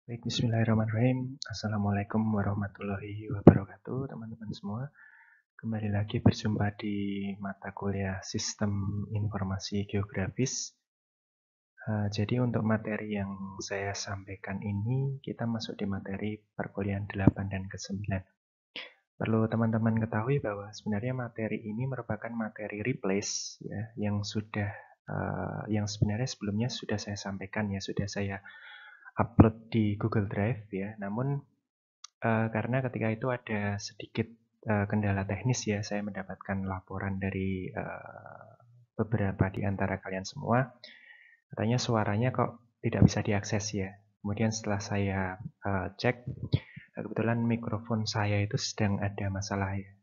Baik, bismillahirrahmanirrahim. Assalamualaikum warahmatullahi wabarakatuh, teman-teman semua. Kembali lagi berjumpa di mata kuliah Sistem Informasi Geografis. Jadi untuk materi yang saya sampaikan ini, kita masuk di materi perkuliahan 8 dan ke-9. Perlu teman-teman ketahui bahwa sebenarnya materi ini merupakan materi replace ya, yang sebenarnya sebelumnya sudah saya sampaikan ya, sudah saya upload di Google Drive ya. Namun karena ketika itu ada sedikit kendala teknis ya, saya mendapatkan laporan dari beberapa di antara kalian semua, katanya suaranya kok tidak bisa diakses ya. Kemudian setelah saya cek, kebetulan mikrofon saya itu sedang ada masalah ya.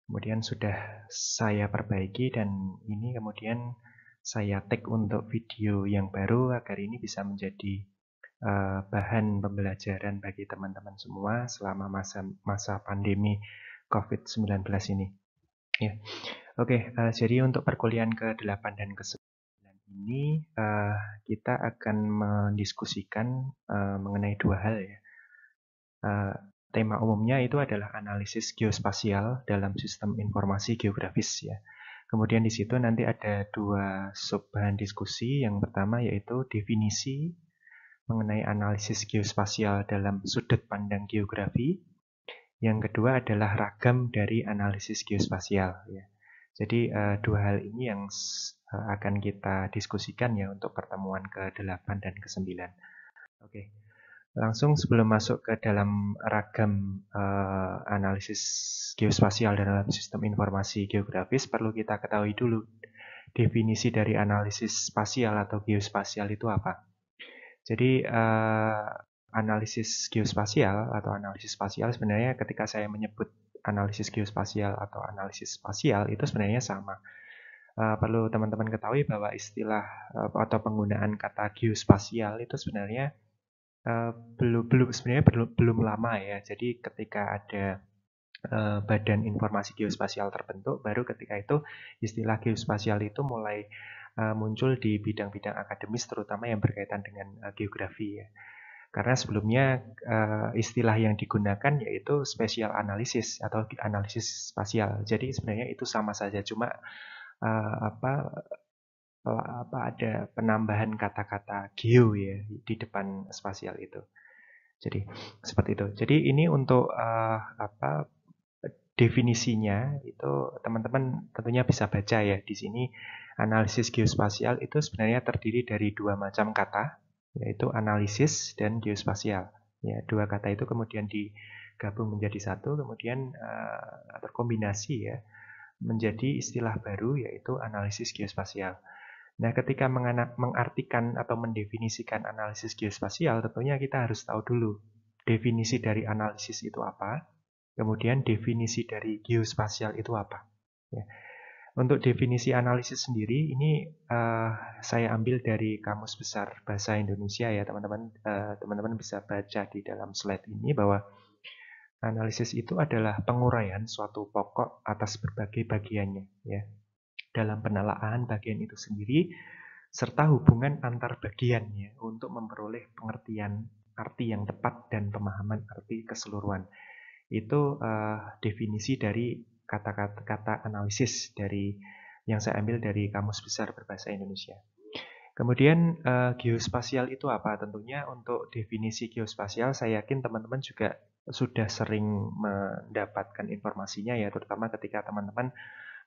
Kemudian sudah saya perbaiki dan ini kemudian saya tag untuk video yang baru agar ini bisa menjadi bahan pembelajaran bagi teman-teman semua selama masa pandemi COVID-19 ini. Ya, oke. Jadi untuk perkuliahan ke-8 dan ke-9 ini kita akan mendiskusikan mengenai dua hal ya. Tema umumnya itu adalah analisis geospasial dalam sistem informasi geografis ya. Kemudian di situ nanti ada dua sub bahan diskusi. Yang pertama yaitu definisi mengenai analisis geospasial dalam sudut pandang geografi. Yang kedua adalah ragam dari analisis geospasial. Ya. Jadi dua hal ini yang akan kita diskusikan ya untuk pertemuan ke-8 dan ke-9. Oke, langsung sebelum masuk ke dalam ragam analisis geospasial dalam sistem informasi geografis, perlu kita ketahui dulu definisi dari analisis spasial atau geospasial itu apa. Jadi analisis geospasial atau analisis spasial sebenarnya ketika saya menyebut analisis geospasial atau analisis spasial itu sebenarnya sama. Perlu teman-teman ketahui bahwa istilah atau penggunaan kata geospasial itu sebenarnya belum lama ya. Jadi ketika ada badan informasi geospasial terbentuk, baru ketika itu istilah geospasial itu mulai muncul di bidang-bidang akademis terutama yang berkaitan dengan geografi ya. Karena sebelumnya istilah yang digunakan yaitu spatial analysis atau analisis spasial. Jadi sebenarnya itu sama saja, cuma ada penambahan kata-kata geo ya di depan spasial itu. Jadi seperti itu. Jadi ini untuk definisinya itu teman-teman tentunya bisa baca ya di sini. Analisis geospasial itu sebenarnya terdiri dari dua macam kata, yaitu analisis dan geospasial. Ya, dua kata itu kemudian digabung menjadi satu, kemudian terkombinasi ya menjadi istilah baru yaitu analisis geospasial. Nah, ketika mengartikan atau mendefinisikan analisis geospasial, tentunya kita harus tahu dulu definisi dari analisis itu apa, kemudian definisi dari geospasial itu apa. Ya. Untuk definisi analisis sendiri, ini saya ambil dari Kamus Besar Bahasa Indonesia ya teman-teman. Teman-teman bisa baca di dalam slide ini bahwa analisis itu adalah penguraian suatu pokok atas berbagai bagiannya. Ya. Dalam penelaan bagian itu sendiri, serta hubungan antar bagiannya untuk memperoleh pengertian arti yang tepat dan pemahaman arti keseluruhan. Itu definisi dari kata-kata analisis dari yang saya ambil dari Kamus Besar Berbahasa Indonesia. Kemudian geospasial itu apa? Tentunya untuk definisi geospasial saya yakin teman-teman juga sudah sering mendapatkan informasinya ya, terutama ketika teman-teman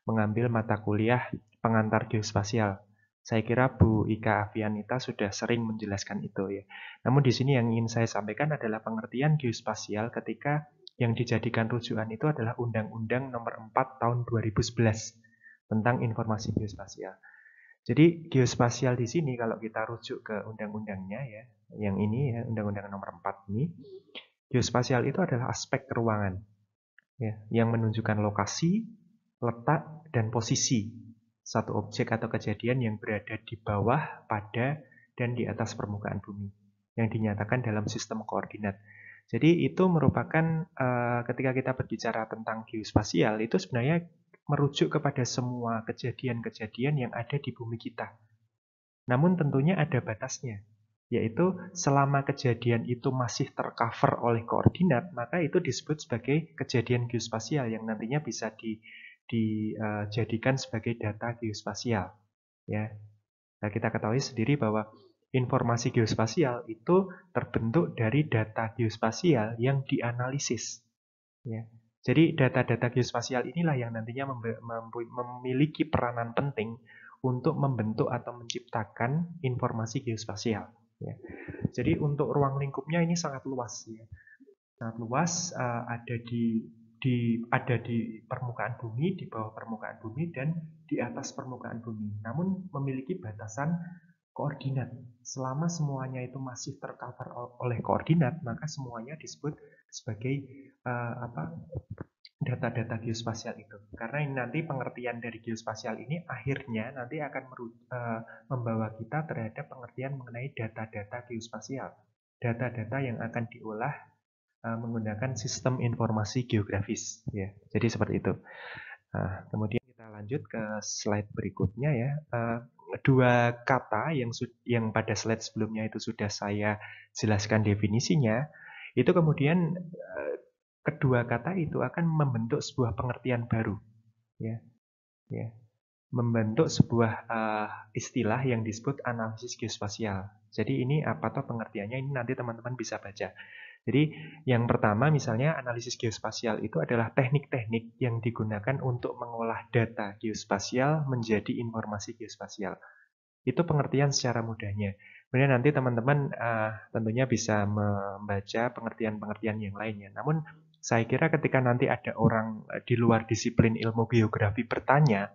mengambil mata kuliah pengantar geospasial. Saya kira Bu Ika Avianita sudah sering menjelaskan itu ya. Namun di sini yang ingin saya sampaikan adalah pengertian geospasial ketika yang dijadikan rujukan itu adalah Undang-Undang Nomor 4 Tahun 2011 tentang informasi geospasial. Jadi geospasial di sini kalau kita rujuk ke undang-undangnya ya, yang ini ya, Undang-Undang Nomor 4 ini, geospasial itu adalah aspek keruangan ya, yang menunjukkan lokasi, letak, dan posisi satu objek atau kejadian yang berada di bawah, pada, dan di atas permukaan bumi yang dinyatakan dalam sistem koordinat. Jadi itu merupakan ketika kita berbicara tentang geospasial itu sebenarnya merujuk kepada semua kejadian-kejadian yang ada di bumi kita. Namun tentunya ada batasnya. yaitu selama kejadian itu masih tercover oleh koordinat, maka itu disebut sebagai kejadian geospasial yang nantinya bisa dijadikan sebagai data geospasial. Ya, nah, kita ketahui sendiri bahwa informasi geospasial itu terbentuk dari data geospasial yang dianalisis. Ya. Jadi data-data geospasial inilah yang nantinya memiliki peranan penting untuk membentuk atau menciptakan informasi geospasial. Ya. Jadi untuk ruang lingkupnya ini sangat luas. Ya. Sangat luas, ada di permukaan bumi, di bawah permukaan bumi, dan di atas permukaan bumi. Namun memiliki batasan koordinat. Selama semuanya itu masih tercover oleh koordinat, maka semuanya disebut sebagai data-data geospasial itu. Karena ini nanti pengertian dari geospasial ini akhirnya nanti akan membawa kita terhadap pengertian mengenai data-data geospasial. Data-data yang akan diolah menggunakan sistem informasi geografis. Ya, jadi seperti itu. Nah, kemudian kita lanjut ke slide berikutnya ya. Dua kata yang pada slide sebelumnya itu sudah saya jelaskan definisinya. Itu kemudian kedua kata itu akan membentuk sebuah pengertian baru, ya, ya, membentuk sebuah istilah yang disebut analisis geospasial. Jadi ini apa toh pengertiannya? Ini nanti teman-teman bisa baca. Jadi yang pertama misalnya analisis geospasial itu adalah teknik-teknik yang digunakan untuk mengolah data geospasial menjadi informasi geospasial. Itu pengertian secara mudahnya. Kemudian nanti teman-teman tentunya bisa membaca pengertian-pengertian yang lainnya. Namun saya kira ketika nanti ada orang di luar disiplin ilmu geografi bertanya,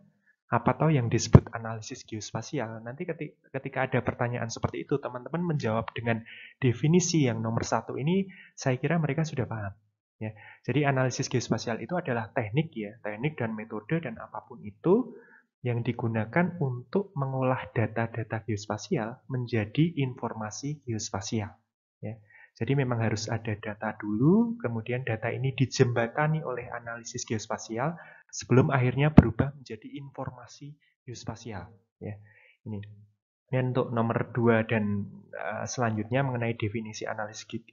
apa tahu yang disebut analisis geospasial, nanti ketika ada pertanyaan seperti itu, teman-teman menjawab dengan definisi yang nomor satu ini, saya kira mereka sudah paham. Ya. Jadi analisis geospasial itu adalah teknik ya, teknik dan metode dan apapun itu yang digunakan untuk mengolah data-data geospasial menjadi informasi geospasial. Ya. Jadi memang harus ada data dulu, kemudian data ini dijembatani oleh analisis geospasial sebelum akhirnya berubah menjadi informasi geospasial. Ya, ini. Dan untuk nomor 2 dan selanjutnya mengenai definisi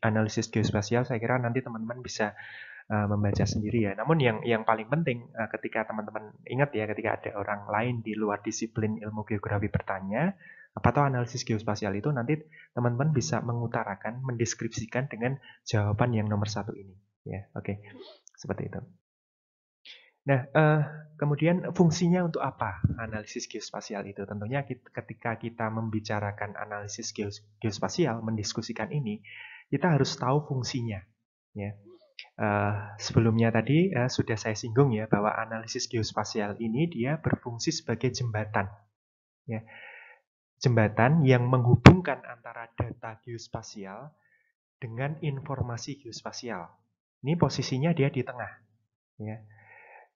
analisis geospasial, saya kira nanti teman-teman bisa membaca sendiri ya. Namun yang paling penting ketika teman-teman ingat ya, ketika ada orang lain di luar disiplin ilmu geografi bertanya, apa tahu analisis geospasial itu nanti teman-teman bisa mengutarakan, mendeskripsikan dengan jawaban yang nomor satu ini. Ya, oke, seperti itu. Nah, kemudian fungsinya untuk apa analisis geospasial itu? Tentunya ketika kita membicarakan analisis geospasial, mendiskusikan ini, kita harus tahu fungsinya. Ya. Sebelumnya tadi sudah saya singgung ya bahwa analisis geospasial ini dia berfungsi sebagai jembatan. Ya. Jembatan yang menghubungkan antara data geospasial dengan informasi geospasial. Ini posisinya dia di tengah. Ya.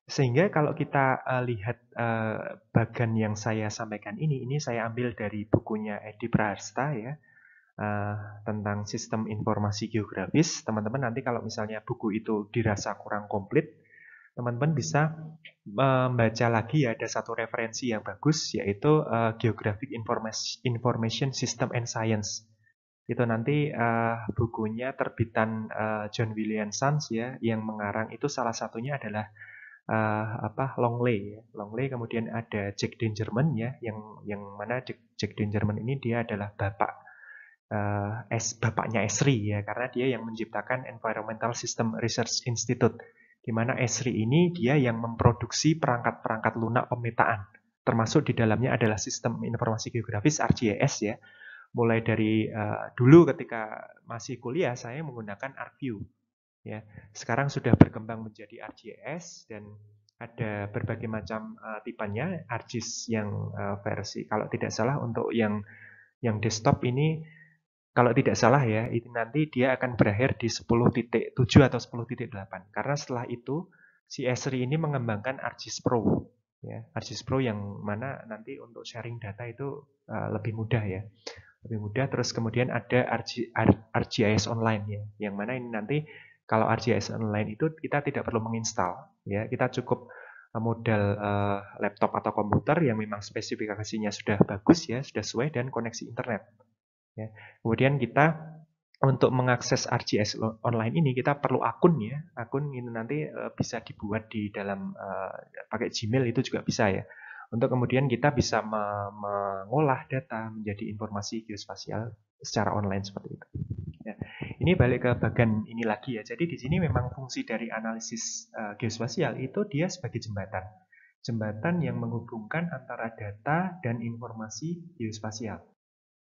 Sehingga kalau kita lihat bagan yang saya sampaikan ini saya ambil dari bukunya Edi Praharsta ya, tentang sistem informasi geografis. Teman-teman nanti kalau misalnya buku itu dirasa kurang komplit, teman-teman bisa membaca lagi ya, ada satu referensi yang bagus yaitu Geographic Information System and Science. Itu nanti bukunya terbitan John William Sons ya, yang mengarang itu salah satunya adalah Longley ya. Longley, kemudian ada Jack Dangermond ya, yang mana Jack Dangermond ini dia adalah bapaknya Esri ya, karena dia yang menciptakan Environmental System Research Institute, di mana Esri ini dia yang memproduksi perangkat-perangkat lunak pemetaan, termasuk di dalamnya adalah sistem informasi geografis ArcGIS ya. Mulai dari dulu ketika masih kuliah saya menggunakan ArcView ya. Sekarang sudah berkembang menjadi ArcGIS dan ada berbagai macam tipenya. ArcGIS yang versi kalau tidak salah untuk yang desktop ini, kalau tidak salah ya, itu nanti dia akan berakhir di 10.7 atau 10.8. Karena setelah itu si Esri ini mengembangkan ArcGIS Pro ya. ArcGIS Pro yang mana nanti untuk sharing data itu lebih mudah ya. Lebih mudah. Terus kemudian ada ArcGIS Online ya, yang mana ini nanti kalau ArcGIS Online itu kita tidak perlu menginstal ya, kita cukup modal laptop atau komputer yang memang spesifikasinya sudah bagus ya, sudah sesuai dan koneksi internet. Ya. Kemudian kita untuk mengakses RGS online ini kita perlu akun ya. Akun ini nanti bisa dibuat di dalam pakai Gmail itu juga bisa ya. Untuk kemudian kita bisa mengolah data menjadi informasi geospasial secara online seperti itu. Ya. Ini balik ke bagian ini lagi ya. Jadi di sini memang fungsi dari analisis geospasial itu dia sebagai jembatan. Jembatan yang menghubungkan antara data dan informasi geospasial.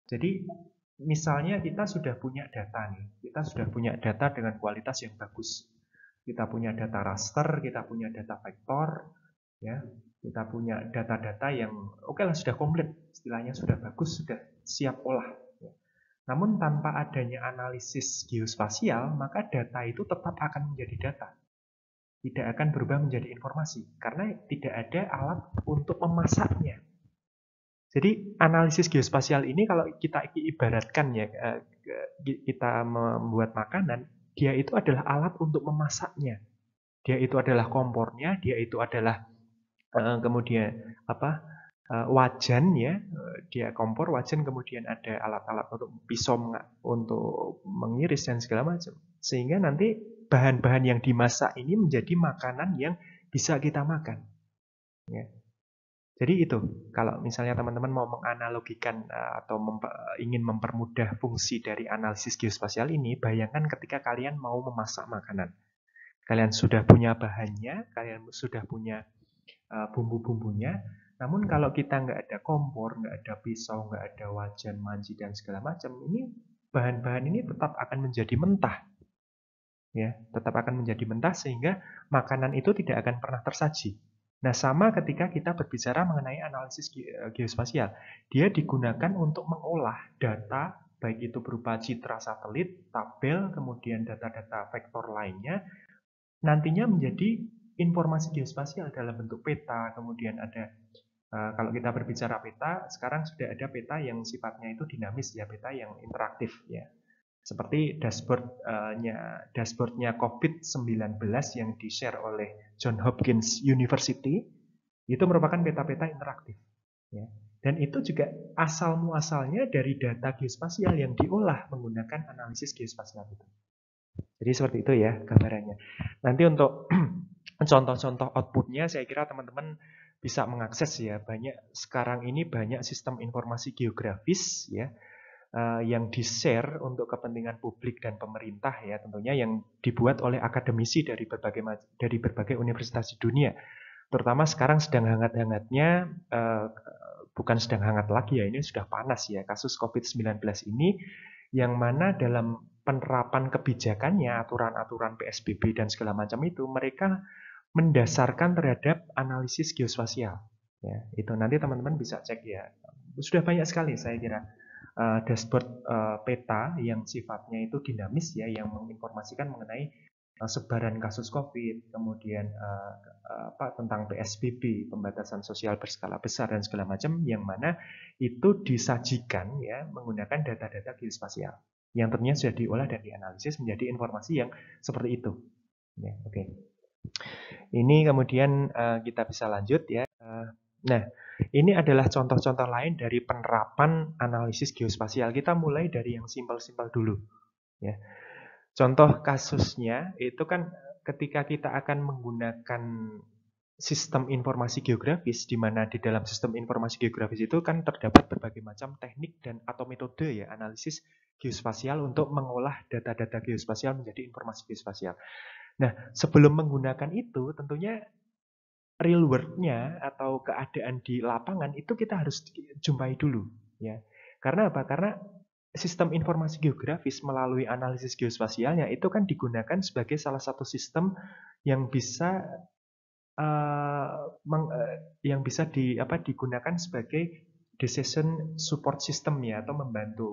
Jadi misalnya kita sudah punya data nih, kita sudah punya data dengan kualitas yang bagus. Kita punya data raster, kita punya data vektor, ya, kita punya data-data yang oke lah sudah komplit, istilahnya sudah bagus, sudah siap olah. Namun tanpa adanya analisis geospasial, maka data itu tetap akan menjadi data. Tidak akan berubah menjadi informasi. Karena tidak ada alat untuk memasaknya. Jadi analisis geospasial ini kalau kita ibaratkan ya, kita membuat makanan, dia itu adalah alat untuk memasaknya. Dia itu adalah kompornya, dia itu adalah kemudian wajan ya, dia kompor, wajan, kemudian ada alat-alat untuk pisau untuk mengiris dan segala macam. Sehingga nanti bahan-bahan yang dimasak ini menjadi makanan yang bisa kita makan. Ya. Jadi itu, kalau misalnya teman-teman mau menganalogikan atau ingin mempermudah fungsi dari analisis geospasial ini, bayangkan ketika kalian mau memasak makanan. Kalian sudah punya bahannya, kalian sudah punya bumbu-bumbunya, namun kalau kita nggak ada kompor, nggak ada pisau, nggak ada wajan, manci, dan segala macam, ini bahan-bahan ini tetap akan menjadi mentah. Ya, tetap akan menjadi mentah sehingga makanan itu tidak akan pernah tersaji. Nah, sama ketika kita berbicara mengenai analisis geospasial. Dia digunakan untuk mengolah data, baik itu berupa citra satelit, tabel, kemudian data-data vektor lainnya, nantinya menjadi informasi geospasial dalam bentuk peta, kemudian ada, kalau kita berbicara peta, sekarang sudah ada peta yang sifatnya itu dinamis ya, peta yang interaktif ya. Seperti dashboardnya COVID-19 yang di-share oleh John Hopkins University, itu merupakan peta-peta interaktif. Ya. Dan itu juga asal-muasalnya dari data geospasial yang diolah menggunakan analisis geospasial itu. Jadi seperti itu ya gambarannya. Nanti untuk contoh-contoh outputnya saya kira teman-teman bisa mengakses ya. Sekarang ini banyak sistem informasi geografis ya, yang di-share untuk kepentingan publik dan pemerintah ya, tentunya yang dibuat oleh akademisi dari berbagai universitas di dunia. Terutama sekarang sedang hangat-hangatnya, bukan sedang hangat lagi ya, ini sudah panas ya, kasus COVID-19 ini, yang mana dalam penerapan kebijakannya, aturan-aturan PSBB dan segala macam itu, mereka mendasarkan terhadap analisis geospasial. Ya, itu nanti teman-teman bisa cek ya. Sudah banyak sekali saya kira dashboard peta yang sifatnya itu dinamis ya, yang menginformasikan mengenai sebaran kasus COVID, kemudian tentang PSBB, pembatasan sosial berskala besar dan segala macam, yang mana itu disajikan ya menggunakan data-data geospasial yang tentunya sudah diolah dan dianalisis menjadi informasi yang seperti itu. Ya, oke. Ini kemudian kita bisa lanjut ya. Nah, ini adalah contoh-contoh lain dari penerapan analisis geospasial. Kita mulai dari yang simpel-simpel dulu. Ya. Contoh kasusnya itu kan ketika kita akan menggunakan sistem informasi geografis, di mana di dalam sistem informasi geografis itu kan terdapat berbagai macam teknik dan atau metode ya analisis geospasial untuk mengolah data-data geospasial menjadi informasi geospasial. Nah, sebelum menggunakan itu tentunya real world-nya atau keadaan di lapangan itu kita harus jumpai dulu ya. Karena apa? Karena sistem informasi geografis melalui analisis geospasialnya itu kan digunakan sebagai salah satu sistem yang bisa digunakan sebagai decision support system ya, atau membantu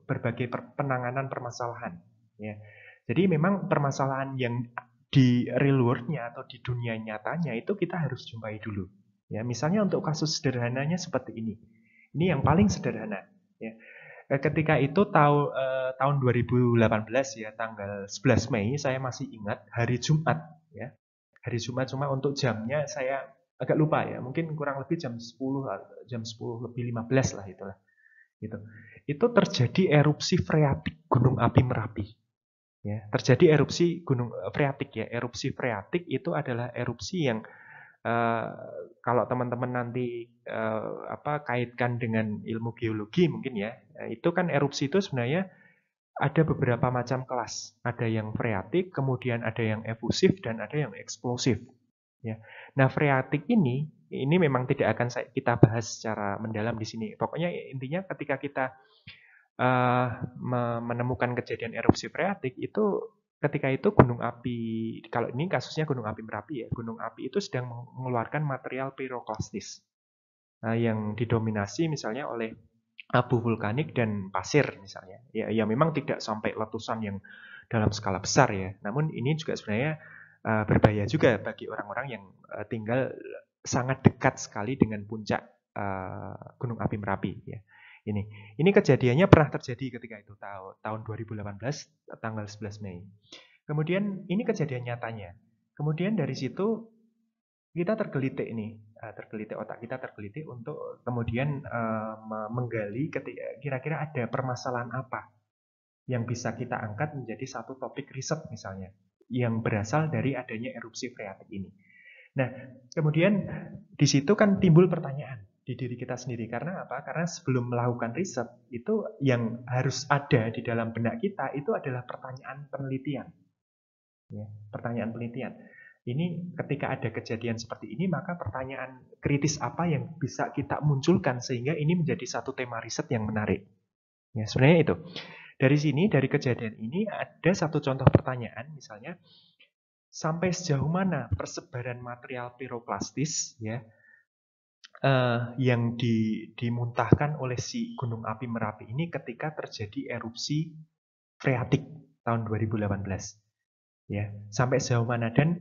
berbagai penanganan permasalahan ya. Jadi memang permasalahan yang di real world-nya atau di dunia nyatanya itu kita harus jumpai dulu ya. Misalnya untuk kasus sederhananya seperti ini. Ini yang paling sederhana ya. Ketika itu tahun 2018 ya, tanggal 11 Mei saya masih ingat, hari Jumat ya. Hari Jumat, cuma untuk jamnya saya agak lupa ya. Mungkin kurang lebih jam 10 lebih 15 lah itulah. Gitu. Itu terjadi erupsi freatik Gunung Api Merapi. Ya, terjadi erupsi gunung freatik ya. Erupsi freatik itu adalah erupsi yang eh, kalau teman-teman nanti kaitkan dengan ilmu geologi mungkin ya, itu kan erupsi itu sebenarnya ada beberapa macam kelas. Ada yang freatik, kemudian ada yang efusif dan ada yang eksplosif. Ya. Nah, freatik ini memang tidak akan kita bahas secara mendalam di sini. Pokoknya intinya ketika kita eh, menemukan kejadian erupsi freatik itu ketika itu gunung api, kalau ini kasusnya gunung api Merapi ya, gunung api itu sedang mengeluarkan material piroklastis yang didominasi misalnya oleh abu vulkanik dan pasir misalnya. Ya memang tidak sampai letusan yang dalam skala besar ya. Namun ini juga sebenarnya berbahaya juga bagi orang-orang yang tinggal sangat dekat sekali dengan puncak Gunung Api Merapi ya. Ini kejadiannya pernah terjadi ketika itu tahun 2018 tanggal 11 Mei. Kemudian ini kejadian nyatanya. Kemudian dari situ kita tergelitik nih, tergelitik otak kita tergelitik untuk kemudian menggali kira-kira ada permasalahan apa yang bisa kita angkat menjadi satu topik riset misalnya yang berasal dari adanya erupsi freatik ini. Nah, kemudian di situ kan timbul pertanyaan di diri kita sendiri. Karena apa? Karena sebelum melakukan riset, itu yang harus ada di dalam benak kita itu adalah pertanyaan penelitian. Ya, pertanyaan penelitian. Ini ketika ada kejadian seperti ini, maka pertanyaan kritis apa yang bisa kita munculkan sehingga ini menjadi satu tema riset yang menarik. Ya, sebenarnya itu. Dari sini, dari kejadian ini ada satu contoh pertanyaan, misalnya sampai sejauh mana persebaran material piroklastis ya yang dimuntahkan oleh si gunung api Merapi ini ketika terjadi erupsi freatik tahun 2018 ya, sampai sejauh mana, dan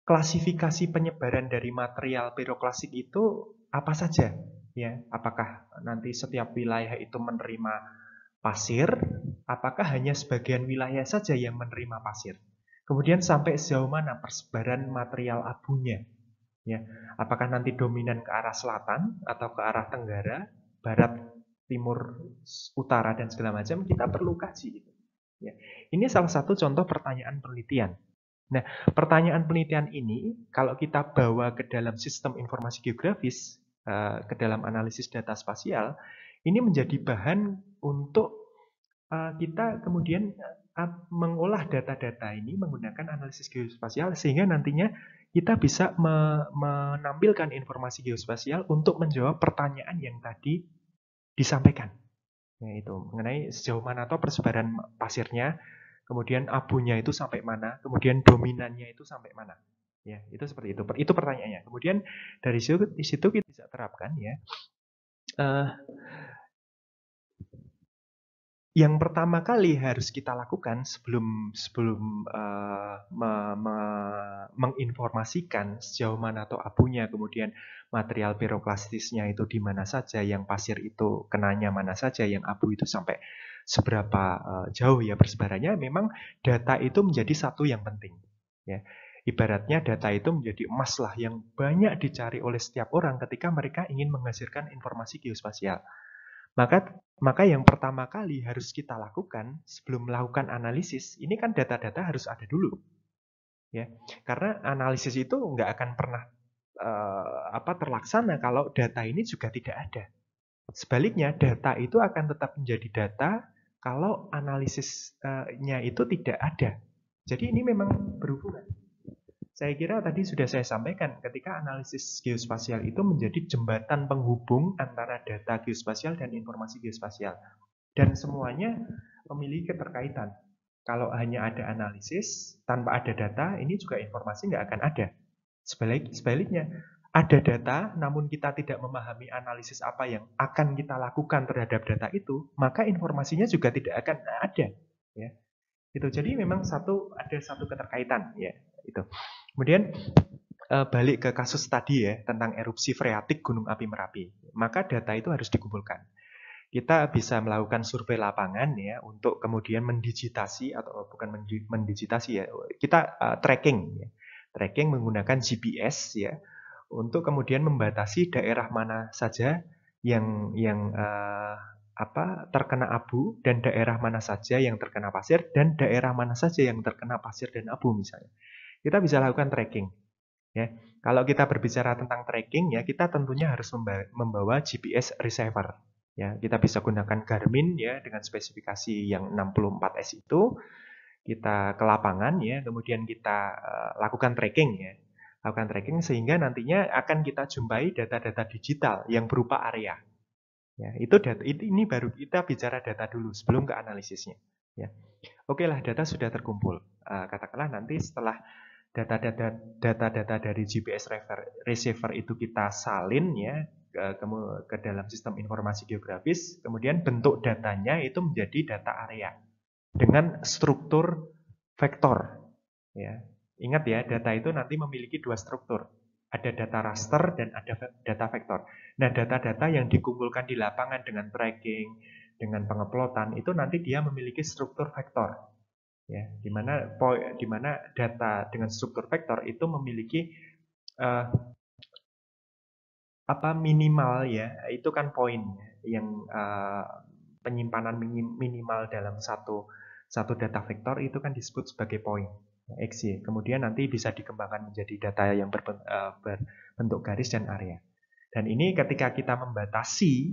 klasifikasi penyebaran dari material piroklastik itu apa saja ya, apakah nanti setiap wilayah itu menerima pasir, apakah hanya sebagian wilayah saja yang menerima pasir, kemudian sampai sejauh mana persebaran material abunya ya, apakah nanti dominan ke arah selatan atau ke arah tenggara, barat, timur, utara dan segala macam, kita perlu kaji gitu. Ya. Ini salah satu contoh pertanyaan penelitian. Nah, pertanyaan penelitian ini kalau kita bawa ke dalam sistem informasi geografis, ke dalam analisis data spasial, ini menjadi bahan untuk kita kemudian mengolah data-data ini menggunakan analisis geospasial sehingga nantinya kita bisa menampilkan informasi geospasial untuk menjawab pertanyaan yang tadi disampaikan. Yaitu mengenai sejauh mana atau persebaran pasirnya, kemudian abunya itu sampai mana, kemudian dominannya itu sampai mana. Ya, itu seperti itu. Itu pertanyaannya. Kemudian dari situ kita bisa terapkan ya. Yang pertama kali harus kita lakukan sebelum menginformasikan sejauh mana atau abunya, kemudian material piroklastisnya itu di mana saja, yang pasir itu kenanya mana saja, yang abu itu sampai seberapa jauh ya persebarannya, memang data itu menjadi satu yang penting. Ya. Ibaratnya data itu menjadi emas lah yang banyak dicari oleh setiap orang ketika mereka ingin menghasilkan informasi geospasial. Maka yang pertama kali harus kita lakukan sebelum melakukan analisis, ini kan data-data harus ada dulu. Ya, karena analisis itu nggak akan pernah terlaksana kalau data ini juga tidak ada. Sebaliknya, data itu akan tetap menjadi data kalau analisisnya itu tidak ada. Jadi ini memang berhubungan. Saya kira tadi sudah saya sampaikan ketika analisis geospasial itu menjadi jembatan penghubung antara data geospasial dan informasi geospasial. Dan semuanya memiliki keterkaitan. Kalau hanya ada analisis, tanpa ada data, ini juga informasi nggak akan ada. Sebaliknya, ada data, namun kita tidak memahami analisis apa yang akan kita lakukan terhadap data itu, maka informasinya juga tidak akan ada. Ya. Itu jadi memang ada satu keterkaitan ya itu. Kemudian balik ke kasus tadi ya tentang erupsi freatik Gunung Api Merapi. Maka data itu harus dikumpulkan. Kita bisa melakukan survei lapangan ya untuk kemudian mendigitasi atau bukan mendigitasi ya. Kita tracking ya. Tracking menggunakan GPS ya untuk kemudian membatasi daerah mana saja yang terkena abu dan daerah mana saja yang terkena pasir dan daerah mana saja yang terkena pasir dan abu misalnya. Kita bisa lakukan tracking. Ya, kalau kita berbicara tentang tracking ya kita tentunya harus membawa GPS receiver. Ya, kita bisa gunakan Garmin ya dengan spesifikasi yang 64S itu. Kita ke lapangan ya, kemudian kita lakukan tracking ya. Lakukan tracking sehingga nantinya akan kita jumpai data-data digital yang berupa area. Ya, itu ini baru kita bicara data dulu sebelum ke analisisnya. Ya. Oke lah, data sudah terkumpul. Katakanlah nanti setelah data-data dari GPS receiver itu kita salin ya ke dalam sistem informasi geografis, kemudian bentuk datanya itu menjadi data area dengan struktur vektor. Ya. Ingat ya, data itu nanti memiliki dua struktur. Ada data raster dan ada data vektor. Nah, data-data yang dikumpulkan di lapangan dengan tracking, dengan pengeplotan, itu nanti dia memiliki struktur vektor. Ya, di mana data dengan struktur vektor itu memiliki minimal ya, itu kan poin yang penyimpanan minimal dalam satu data vektor itu kan disebut sebagai poin. XY. Kemudian nanti bisa dikembangkan menjadi data yang berbentuk garis dan area. Dan ini ketika kita membatasi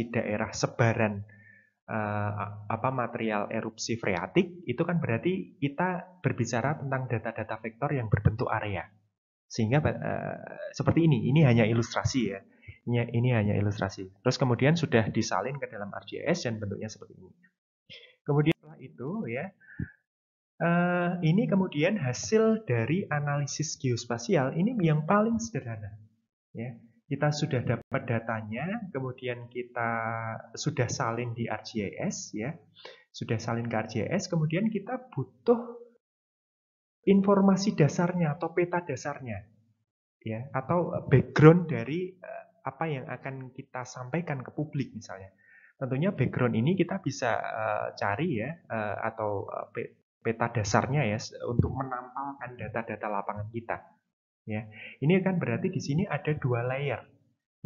daerah sebaran material erupsi freatik, itu kan berarti kita berbicara tentang data-data vektor yang berbentuk area. Sehingga seperti ini hanya ilustrasi ya. Ini hanya ilustrasi. Terus kemudian sudah disalin ke dalam ArcGIS dan bentuknya seperti ini. Kemudian setelah itu ya, ini kemudian hasil dari analisis geospasial ini yang paling sederhana. Ya, kita sudah dapat datanya, kemudian kita sudah salin di ArcGIS, ya, sudah salin ke ArcGIS, kemudian kita butuh informasi dasarnya atau peta dasarnya, ya, atau background dari apa yang akan kita sampaikan ke publik misalnya. Tentunya background ini kita bisa cari ya, atau peta dasarnya ya untuk menampalkan data-data lapangan kita. Ya, ini kan berarti di sini ada dua layer.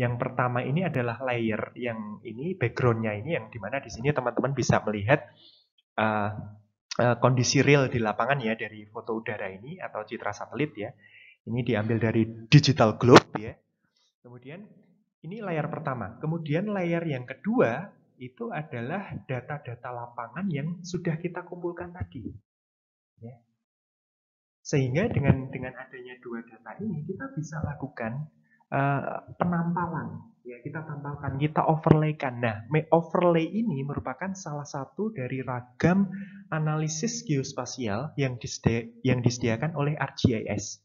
Yang pertama ini adalah layer yang ini backgroundnya ini yang dimana di sini teman-teman bisa melihat kondisi real di lapangan ya dari foto udara ini atau citra satelit ya. Ini diambil dari digital globe ya. Kemudian ini layar pertama. Kemudian layar yang kedua itu adalah data-data lapangan yang sudah kita kumpulkan tadi. Ya. Sehingga dengan adanya dua data ini kita bisa lakukan penampalan. Ya, kita tampalkan, kita overlaykan. Nah, overlay ini merupakan salah satu dari ragam analisis geospasial yang disediakan oleh ArcGIS.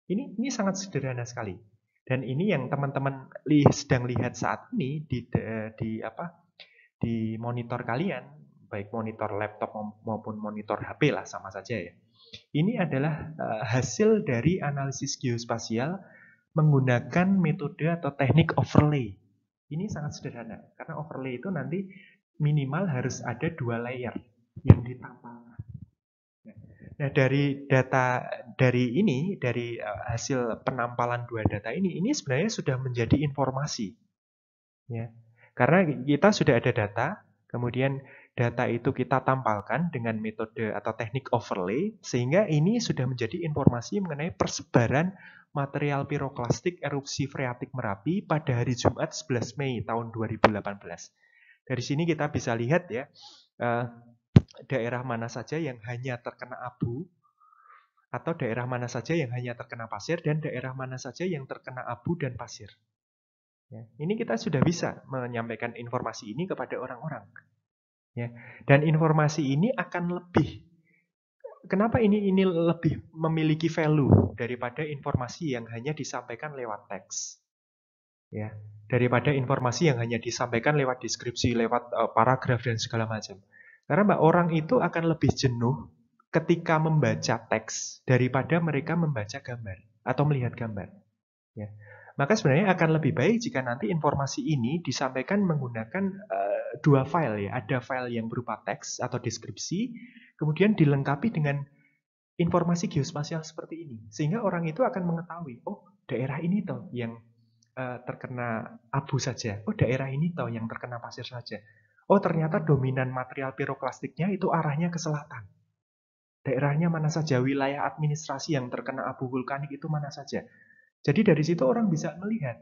Ini sangat sederhana sekali. Dan ini yang teman-teman sedang lihat saat ini di monitor kalian, baik monitor laptop maupun monitor HP lah sama saja ya. Ini adalah hasil dari analisis geospasial menggunakan metode atau teknik overlay. Ini sangat sederhana, karena overlay itu nanti minimal harus ada dua layer yang ditampalkan. Nah, dari hasil penampalan dua data ini sebenarnya sudah menjadi informasi. Ya. Karena kita sudah ada data, kemudian data itu kita tampalkan dengan metode atau teknik overlay, sehingga ini sudah menjadi informasi mengenai persebaran material piroklastik erupsi freatik Merapi pada hari Jumat 11 Mei tahun 2018. Dari sini kita bisa lihat ya, daerah mana saja yang hanya terkena abu, atau daerah mana saja yang hanya terkena pasir, dan daerah mana saja yang terkena abu dan pasir. Ya, ini kita sudah bisa menyampaikan informasi ini kepada orang-orang. Ya, dan informasi ini akan lebih. Kenapa ini lebih memiliki value daripada informasi yang hanya disampaikan lewat teks? Ya, daripada informasi yang hanya disampaikan lewat deskripsi, lewat paragraf dan segala macam. Karena orang itu akan lebih jenuh ketika membaca teks daripada mereka membaca gambar atau melihat gambar. Ya. Maka sebenarnya akan lebih baik jika nanti informasi ini disampaikan menggunakan dua file ya. Ada file yang berupa teks atau deskripsi, kemudian dilengkapi dengan informasi geospasial seperti ini. Sehingga orang itu akan mengetahui, oh daerah ini toh yang terkena abu saja. Oh, daerah ini toh yang terkena pasir saja. Oh, ternyata dominan material piroklastiknya itu arahnya ke selatan. Daerahnya mana saja, wilayah administrasi yang terkena abu vulkanik itu mana saja. Jadi dari situ orang bisa melihat.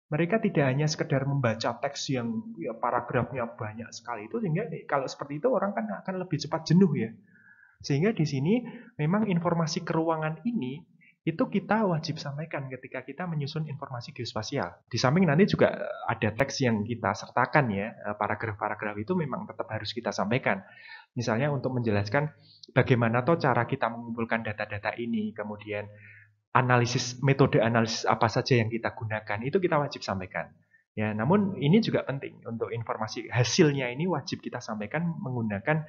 Mereka tidak hanya sekedar membaca teks yang ya, paragrafnya banyak sekali itu, sehingga kalau seperti itu orang kan akan lebih cepat jenuh ya. Sehingga di sini memang informasi keuangan ini itu kita wajib sampaikan ketika kita menyusun informasi geospasial. Di samping nanti juga ada teks yang kita sertakan ya, paragraf-paragraf itu memang tetap harus kita sampaikan. Misalnya untuk menjelaskan bagaimana toh cara kita mengumpulkan data-data ini, kemudian metode analisis apa saja yang kita gunakan, itu kita wajib sampaikan. Ya, namun ini juga penting untuk informasi hasilnya ini wajib kita sampaikan menggunakan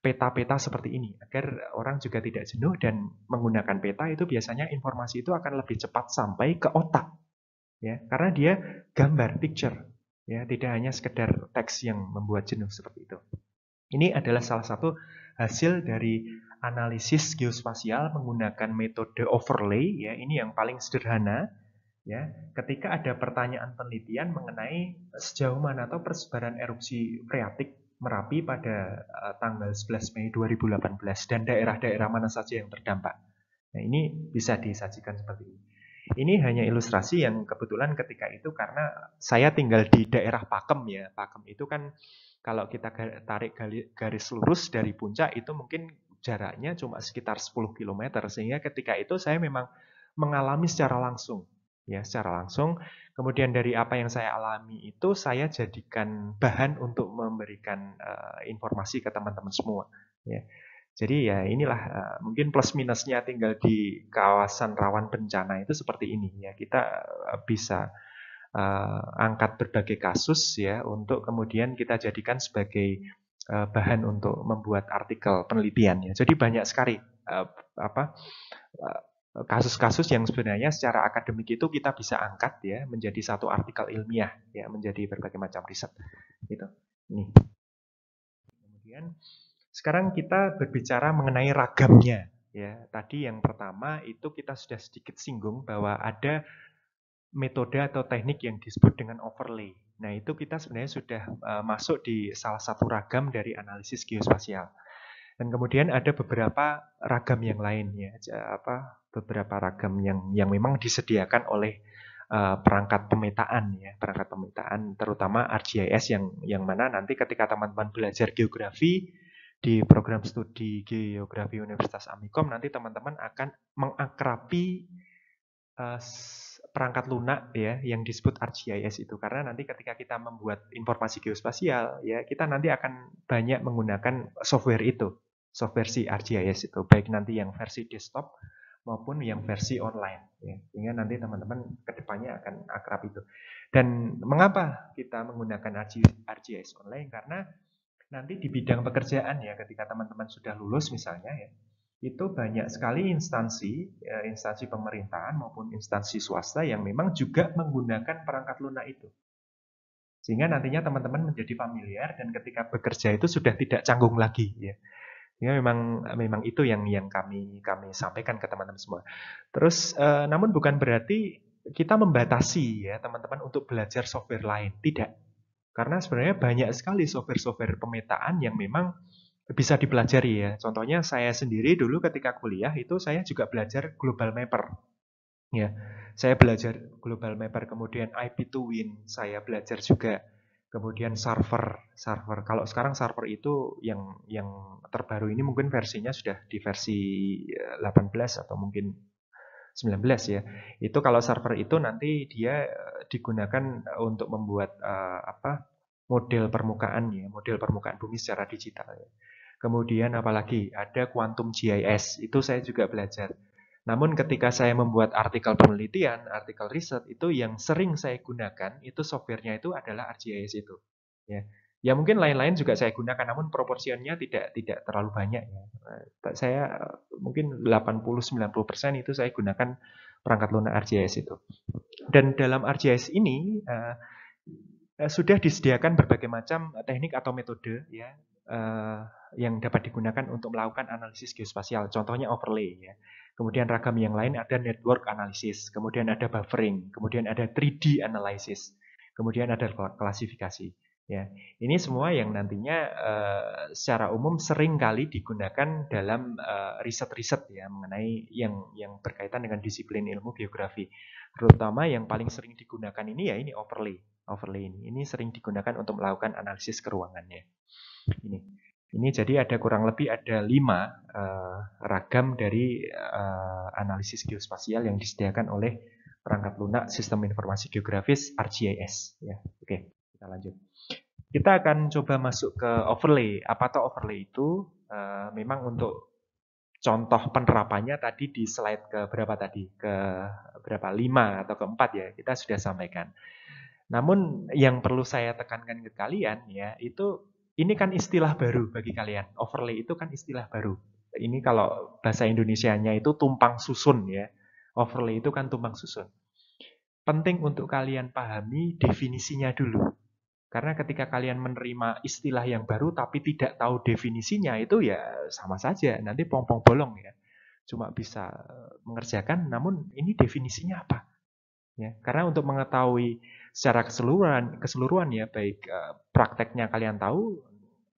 peta-peta seperti ini agar orang juga tidak jenuh, dan menggunakan peta itu biasanya informasi itu akan lebih cepat sampai ke otak ya, karena dia gambar picture ya, tidak hanya sekedar teks yang membuat jenuh seperti itu. Ini adalah salah satu hasil dari analisis geospasial menggunakan metode overlay ya, ini yang paling sederhana ya. Ketika ada pertanyaan penelitian mengenai sejauh mana atau persebaran erupsi freatik Merapi pada tanggal 11 Mei 2018 dan daerah-daerah mana saja yang terdampak. Nah, ini bisa disajikan seperti ini. Ini hanya ilustrasi yang kebetulan ketika itu karena saya tinggal di daerah Pakem ya. Pakem itu kan kalau kita tarik garis lurus dari puncak itu mungkin jaraknya cuma sekitar 10 km. Sehingga ketika itu saya memang mengalami secara langsung. Ya, secara langsung. Kemudian dari apa yang saya alami itu saya jadikan bahan untuk memberikan informasi ke teman-teman semua. Ya. Jadi ya inilah mungkin plus minusnya tinggal di kawasan rawan bencana itu seperti ini ya. Kita bisa angkat berbagai kasus ya untuk kemudian kita jadikan sebagai bahan untuk membuat artikel penelitian ya. Jadi banyak sekali kasus-kasus yang sebenarnya secara akademik itu kita bisa angkat ya menjadi satu artikel ilmiah ya, menjadi berbagai macam riset gitu. Ini. Kemudian sekarang kita berbicara mengenai ragamnya ya. Tadi yang pertama itu kita sudah sedikit singgung bahwa ada metode atau teknik yang disebut dengan overlay. Nah, itu kita sebenarnya sudah masuk di salah satu ragam dari analisis geospasial. Dan kemudian ada beberapa ragam yang lain ya, beberapa ragam yang memang disediakan oleh perangkat pemetaan ya, perangkat pemetaan terutama ArcGIS yang mana nanti ketika teman-teman belajar geografi di program studi geografi Universitas Amikom, nanti teman-teman akan mengakrabi perangkat lunak ya yang disebut ArcGIS itu, karena nanti ketika kita membuat informasi geospasial ya, kita nanti akan banyak menggunakan software itu, software si ArcGIS itu, baik nanti yang versi desktop maupun yang versi online ya, sehingga nanti teman-teman kedepannya akan akrab itu. Dan mengapa kita menggunakan ArcGIS online? Karena nanti di bidang pekerjaan ya, ketika teman-teman sudah lulus misalnya ya, itu banyak sekali instansi, instansi pemerintahan maupun instansi swasta yang memang juga menggunakan perangkat lunak itu. Sehingga nantinya teman-teman menjadi familiar dan ketika bekerja itu sudah tidak canggung lagi ya. Ya memang itu yang kami sampaikan ke teman-teman semua. Terus namun bukan berarti kita membatasi ya teman-teman untuk belajar software lain, tidak. Karena sebenarnya banyak sekali software-software pemetaan yang memang bisa dipelajari ya. Contohnya saya sendiri dulu ketika kuliah itu saya juga belajar Global Mapper. Ya, saya belajar Global Mapper, kemudian IP2Win, saya belajar juga. Kemudian server. Kalau sekarang server itu yang terbaru ini mungkin versinya sudah di versi 18 atau mungkin 19 ya. Itu kalau server itu nanti dia digunakan untuk membuat model permukaan ya, model permukaan bumi secara digital ya. Kemudian apalagi ada Quantum GIS, itu saya juga belajar. Namun ketika saya membuat artikel penelitian, artikel riset, itu yang sering saya gunakan itu softwarenya itu adalah ArcGIS itu. Ya, ya mungkin lain-lain juga saya gunakan, namun proporsinya tidak terlalu banyak ya. Saya mungkin 80-90% itu saya gunakan perangkat lunak ArcGIS itu. Dan dalam ArcGIS ini sudah disediakan berbagai macam teknik atau metode ya. yang dapat digunakan untuk melakukan analisis geospasial. Contohnya overlay ya. Kemudian ragam yang lain ada network analysis, kemudian ada buffering, kemudian ada 3D analysis, kemudian ada klasifikasi. Ya, ini semua yang nantinya secara umum sering kali digunakan dalam riset-riset ya mengenai yang berkaitan dengan disiplin ilmu geografi. Terutama yang paling sering digunakan ini ya ini overlay. Overlay ini sering digunakan untuk melakukan analisis keruangannya. Ini jadi ada kurang lebih ada 5 ragam dari analisis geospasial yang disediakan oleh perangkat lunak Sistem Informasi Geografis ArcGIS. Ya, oke, kita lanjut. Kita akan coba masuk ke overlay. Apa tuh overlay itu? Memang untuk contoh penerapannya tadi di slide ke berapa tadi? Ke berapa? 5 atau ke-4 ya, kita sudah sampaikan. Namun yang perlu saya tekankan ke kalian ya, itu ini kan istilah baru bagi kalian. Overlay itu kan istilah baru. Ini kalau bahasa Indonesianya itu tumpang susun ya. Overlay itu kan tumpang susun. Penting untuk kalian pahami definisinya dulu. Karena ketika kalian menerima istilah yang baru tapi tidak tahu definisinya itu ya sama saja. Nanti pong-pong bolong ya. Cuma bisa mengerjakan, namun ini definisinya apa? Ya, karena untuk mengetahui secara keseluruhan ya baik prakteknya kalian tahu,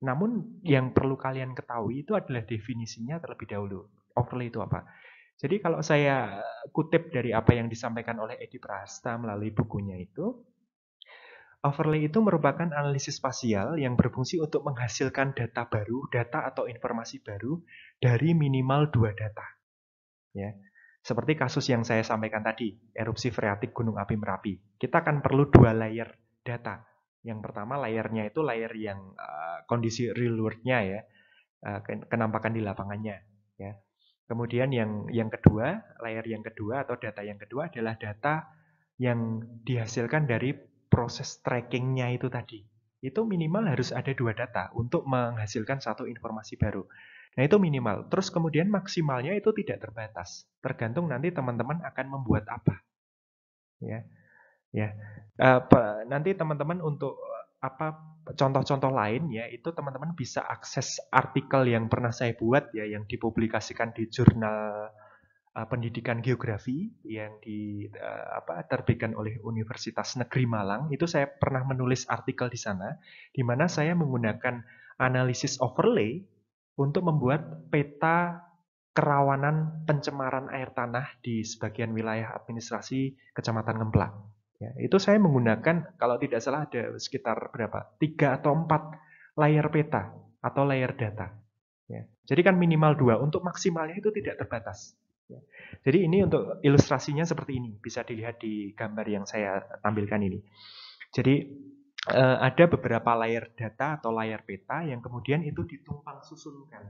namun yang perlu kalian ketahui itu adalah definisinya terlebih dahulu. Overlay itu apa? Jadi kalau saya kutip dari apa yang disampaikan oleh Edi Prahasta melalui bukunya itu, overlay itu merupakan analisis spasial yang berfungsi untuk menghasilkan data baru, data atau informasi baru dari minimal 2 data. Ya. Seperti kasus yang saya sampaikan tadi, erupsi freatik Gunung Api Merapi. Kita akan perlu 2 layer data. Yang pertama layernya itu layer yang kondisi real world-nya ya, kenampakan di lapangannya. Ya. Kemudian yang kedua, layer yang kedua atau data yang kedua adalah data yang dihasilkan dari proses trackingnya itu tadi. Itu minimal harus ada 2 data untuk menghasilkan satu informasi baru. Nah itu minimal. Terus kemudian maksimalnya itu tidak terbatas. Tergantung nanti teman-teman akan membuat apa. Ya, ya. Nanti teman-teman untuk apa contoh-contoh lain ya itu teman-teman bisa akses artikel yang pernah saya buat ya yang dipublikasikan di jurnal pendidikan geografi yang terbitkan oleh Universitas Negeri Malang. Itu saya pernah menulis artikel di sana di mana saya menggunakan analisis overlay untuk membuat peta kerawanan pencemaran air tanah di sebagian wilayah administrasi Kecamatan Ngemplak. Ya, itu saya menggunakan kalau tidak salah ada sekitar berapa? 3 atau 4 layer peta atau layer data. Ya. Jadi kan minimal 2, untuk maksimalnya itu tidak terbatas. Ya. Jadi ini untuk ilustrasinya seperti ini, bisa dilihat di gambar yang saya tampilkan ini. Jadi ada beberapa layer data atau layer peta yang kemudian itu ditumpang susunkan.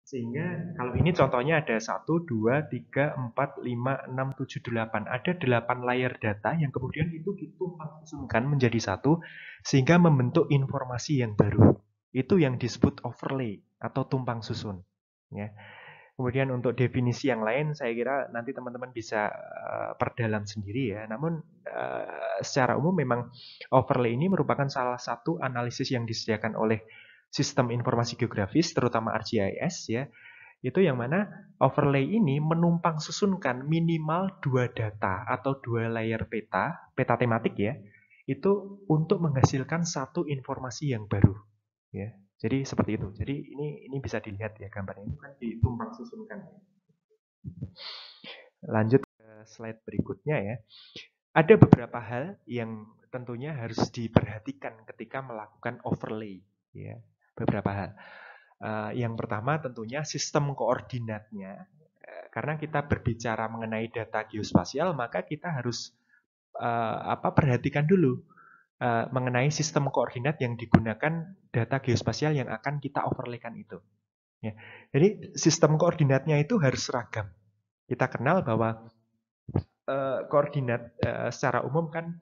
Sehingga kalau ini contohnya ada 1, 2, 3, 4, 5, 6, 7, 8. Ada 8 layer data yang kemudian itu ditumpang susunkan menjadi satu sehingga membentuk informasi yang baru. Itu yang disebut overlay atau tumpang susun. Ya. Kemudian untuk definisi yang lain saya kira nanti teman-teman bisa perdalam sendiri ya. Namun secara umum memang overlay ini merupakan salah satu analisis yang disediakan oleh Sistem Informasi Geografis terutama ArcGIS ya. Itu yang mana overlay ini menumpang susunkan minimal 2 data atau 2 layer peta tematik ya. Itu untuk menghasilkan satu informasi yang baru ya. Jadi seperti itu. Jadi ini bisa dilihat ya gambarnya itu kan ditumpang susunkan. Lanjut ke slide berikutnya ya. Ada beberapa hal yang tentunya harus diperhatikan ketika melakukan overlay ya. Beberapa hal. Yang pertama tentunya sistem koordinatnya. Karena kita berbicara mengenai data geospasial, maka kita harus perhatikan dulu mengenai sistem koordinat yang digunakan data geospasial yang akan kita overlaykan itu. Ya. Jadi sistem koordinatnya itu harus seragam. Kita kenal bahwa koordinat secara umum kan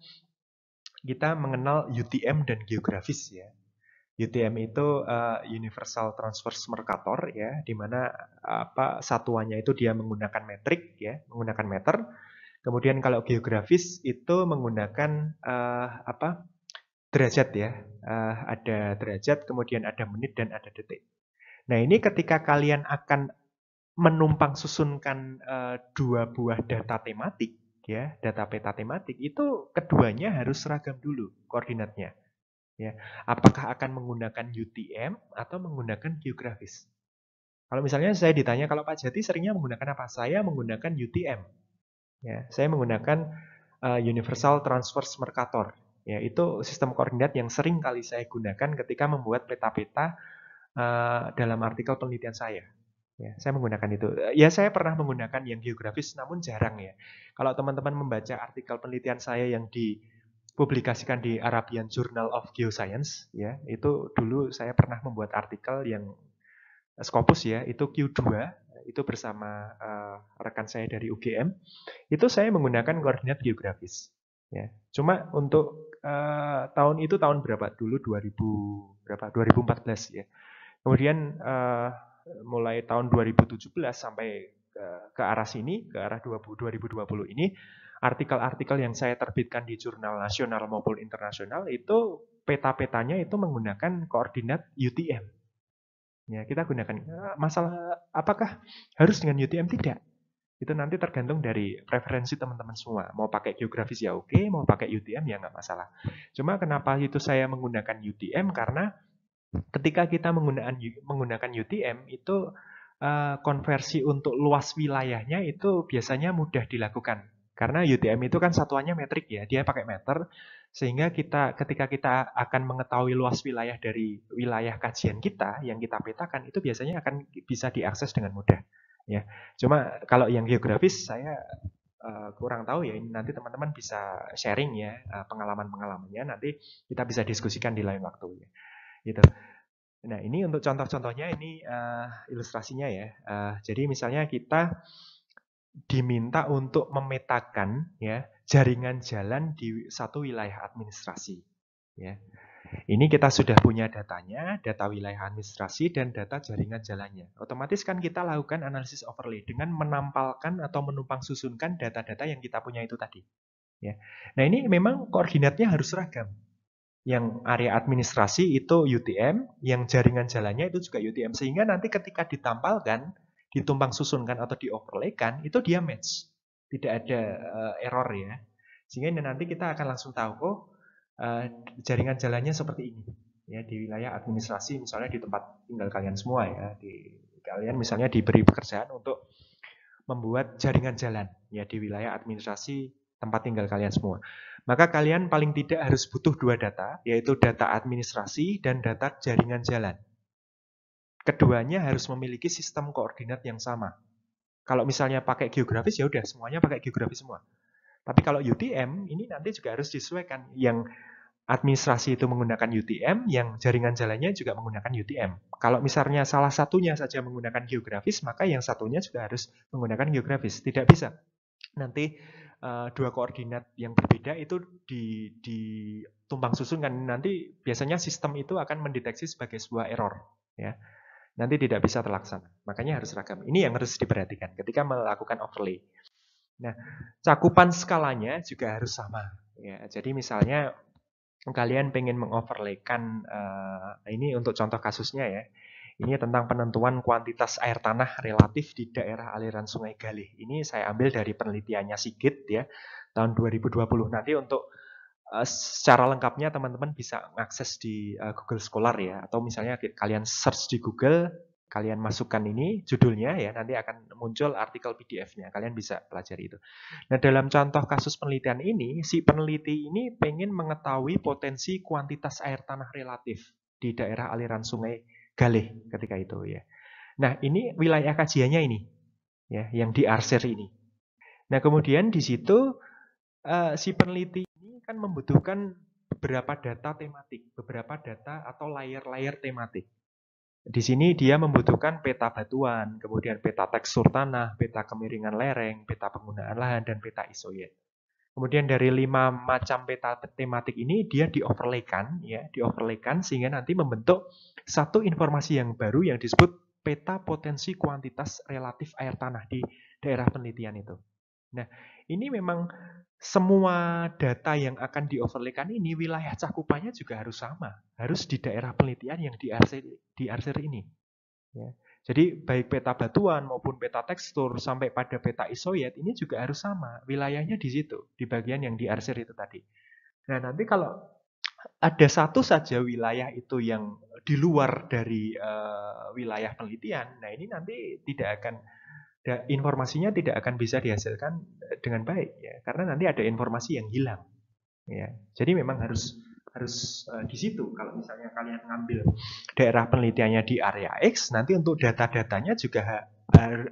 kita mengenal UTM dan geografis ya. UTM itu Universal Transverse Mercator ya, di mana satuannya itu dia menggunakan metrik ya, menggunakan meter. Kemudian kalau geografis itu menggunakan derajat ya, ada derajat, kemudian ada menit dan ada detik. Nah, ini ketika kalian akan menumpang susunkan dua buah data tematik, ya, data peta tematik, itu keduanya harus seragam dulu koordinatnya. Ya, apakah akan menggunakan UTM atau menggunakan geografis? Kalau misalnya saya ditanya, kalau Pak Jati seringnya menggunakan apa? Saya menggunakan UTM. Ya, saya menggunakan Universal Transverse Mercator. Ya, itu sistem koordinat yang sering kali saya gunakan ketika membuat peta-peta dalam artikel penelitian saya. Ya, saya menggunakan itu. Ya, saya pernah menggunakan yang geografis, namun jarang ya. Kalau teman-teman membaca artikel penelitian saya yang dipublikasikan di Arabian Journal of Geoscience, ya, itu dulu saya pernah membuat artikel yang Scopus ya, itu Q2, itu bersama rekan saya dari UGM, itu saya menggunakan koordinat geografis. Ya, cuma untuk tahun itu tahun berapa? Dulu 2000 berapa? 2014 ya. Kemudian mulai tahun 2017 sampai ke arah sini, ke arah 2020 ini, artikel-artikel yang saya terbitkan di jurnal nasional maupun internasional itu peta-petanya itu menggunakan koordinat UTM. Ya, kita gunakan. Masalah apakah harus dengan UTM? Tidak. Itu nanti tergantung dari preferensi teman-teman semua. Mau pakai geografis ya oke, mau pakai UTM ya nggak masalah. Cuma kenapa itu saya menggunakan UTM? Karena ketika kita menggunakan UTM itu konversi untuk luas wilayahnya itu biasanya mudah dilakukan. Karena UTM itu kan satuannya metrik ya, dia pakai meter, sehingga ketika kita akan mengetahui luas wilayah dari wilayah kajian kita yang kita petakan itu biasanya akan bisa diakses dengan mudah. Ya, cuma kalau yang geografis saya kurang tahu ya. Ini nanti teman-teman bisa sharing ya pengalaman-pengalamannya. Nanti kita bisa diskusikan di lain waktu ya. Gitu. Nah, ini untuk contoh-contohnya, ini ilustrasinya ya. Jadi misalnya kita diminta untuk memetakan ya jaringan jalan di satu wilayah administrasi. Ya. Ini kita sudah punya datanya, data wilayah administrasi dan data jaringan jalannya. Otomatis kan kita lakukan analisis overlay dengan menampalkan atau menumpang susunkan data-data yang kita punya itu tadi. Ya. Nah, ini memang koordinatnya harus seragam. Yang area administrasi itu UTM, yang jaringan jalannya itu juga UTM. Sehingga nanti ketika ditampalkan, ditumpang susunkan atau dioverlaykan, itu dia match. Tidak ada error ya. Sehingga nanti kita akan langsung tahu, oh jaringan jalannya seperti ini. Ya, di wilayah administrasi misalnya di tempat tinggal kalian semua ya. Kalian misalnya diberi pekerjaan untuk membuat jaringan jalan ya di wilayah administrasi tempat tinggal kalian semua. Maka kalian paling tidak harus butuh dua data, yaitu data administrasi dan data jaringan jalan. Keduanya harus memiliki sistem koordinat yang sama. Kalau misalnya pakai geografis, ya udah semuanya pakai geografis semua. Tapi kalau UTM, ini nanti juga harus disesuaikan. Yang administrasi itu menggunakan UTM, yang jaringan jalannya juga menggunakan UTM. Kalau misalnya salah satunya saja menggunakan geografis, maka yang satunya juga harus menggunakan geografis. Tidak bisa. Nanti dua koordinat yang berbeda itu ditumpang susunkan. Nanti biasanya sistem itu akan mendeteksi sebagai sebuah error. Ya. Nanti tidak bisa terlaksana. Makanya harus seragam. Ini yang harus diperhatikan ketika melakukan overlay. Nah, cakupan skalanya juga harus sama. Ya, jadi misalnya kalian pengen mengoverlaykan, ini untuk contoh kasusnya ya, ini tentang penentuan kuantitas air tanah relatif di daerah aliran Sungai Galih. Ini saya ambil dari penelitiannya Sigit ya, tahun 2020. Nanti untuk secara lengkapnya teman-teman bisa mengakses di Google Scholar ya, atau misalnya kalian search di Google, kalian masukkan ini judulnya ya, nanti akan muncul artikel PDF-nya. Kalian bisa pelajari itu. Nah, dalam contoh kasus penelitian ini, si peneliti ini pengen mengetahui potensi kuantitas air tanah relatif di daerah aliran Sungai Galih ketika itu ya. Nah, ini wilayah kajiannya ini ya, yang diarsir ini. Nah, kemudian di situ si peneliti ini kan membutuhkan beberapa data tematik, beberapa data atau layer-layer tematik. Di sini dia membutuhkan peta batuan, kemudian peta tekstur tanah, peta kemiringan lereng, peta penggunaan lahan, dan peta isoyer. Kemudian dari 5 macam peta tematik ini dia dioverlaykan, ya, dioverlaykan sehingga nanti membentuk satu informasi yang baru yang disebut peta potensi kuantitas relatif air tanah di daerah penelitian itu. Nah, ini memang semua data yang akan dioverlaykan ini wilayah cakupannya juga harus sama, harus di daerah penelitian yang diarsir ini. Ya. Jadi baik peta batuan maupun peta tekstur sampai pada peta isoid ini juga harus sama. Wilayahnya di situ, di bagian yang diarsir itu tadi. Nah, nanti kalau ada satu saja wilayah itu yang di luar dari wilayah penelitian, nah ini nanti tidak akan informasinya tidak akan bisa dihasilkan dengan baik ya, karena nanti ada informasi yang hilang. Ya, jadi memang harus di situ. Kalau misalnya kalian ngambil daerah penelitiannya di area X, nanti untuk data-datanya juga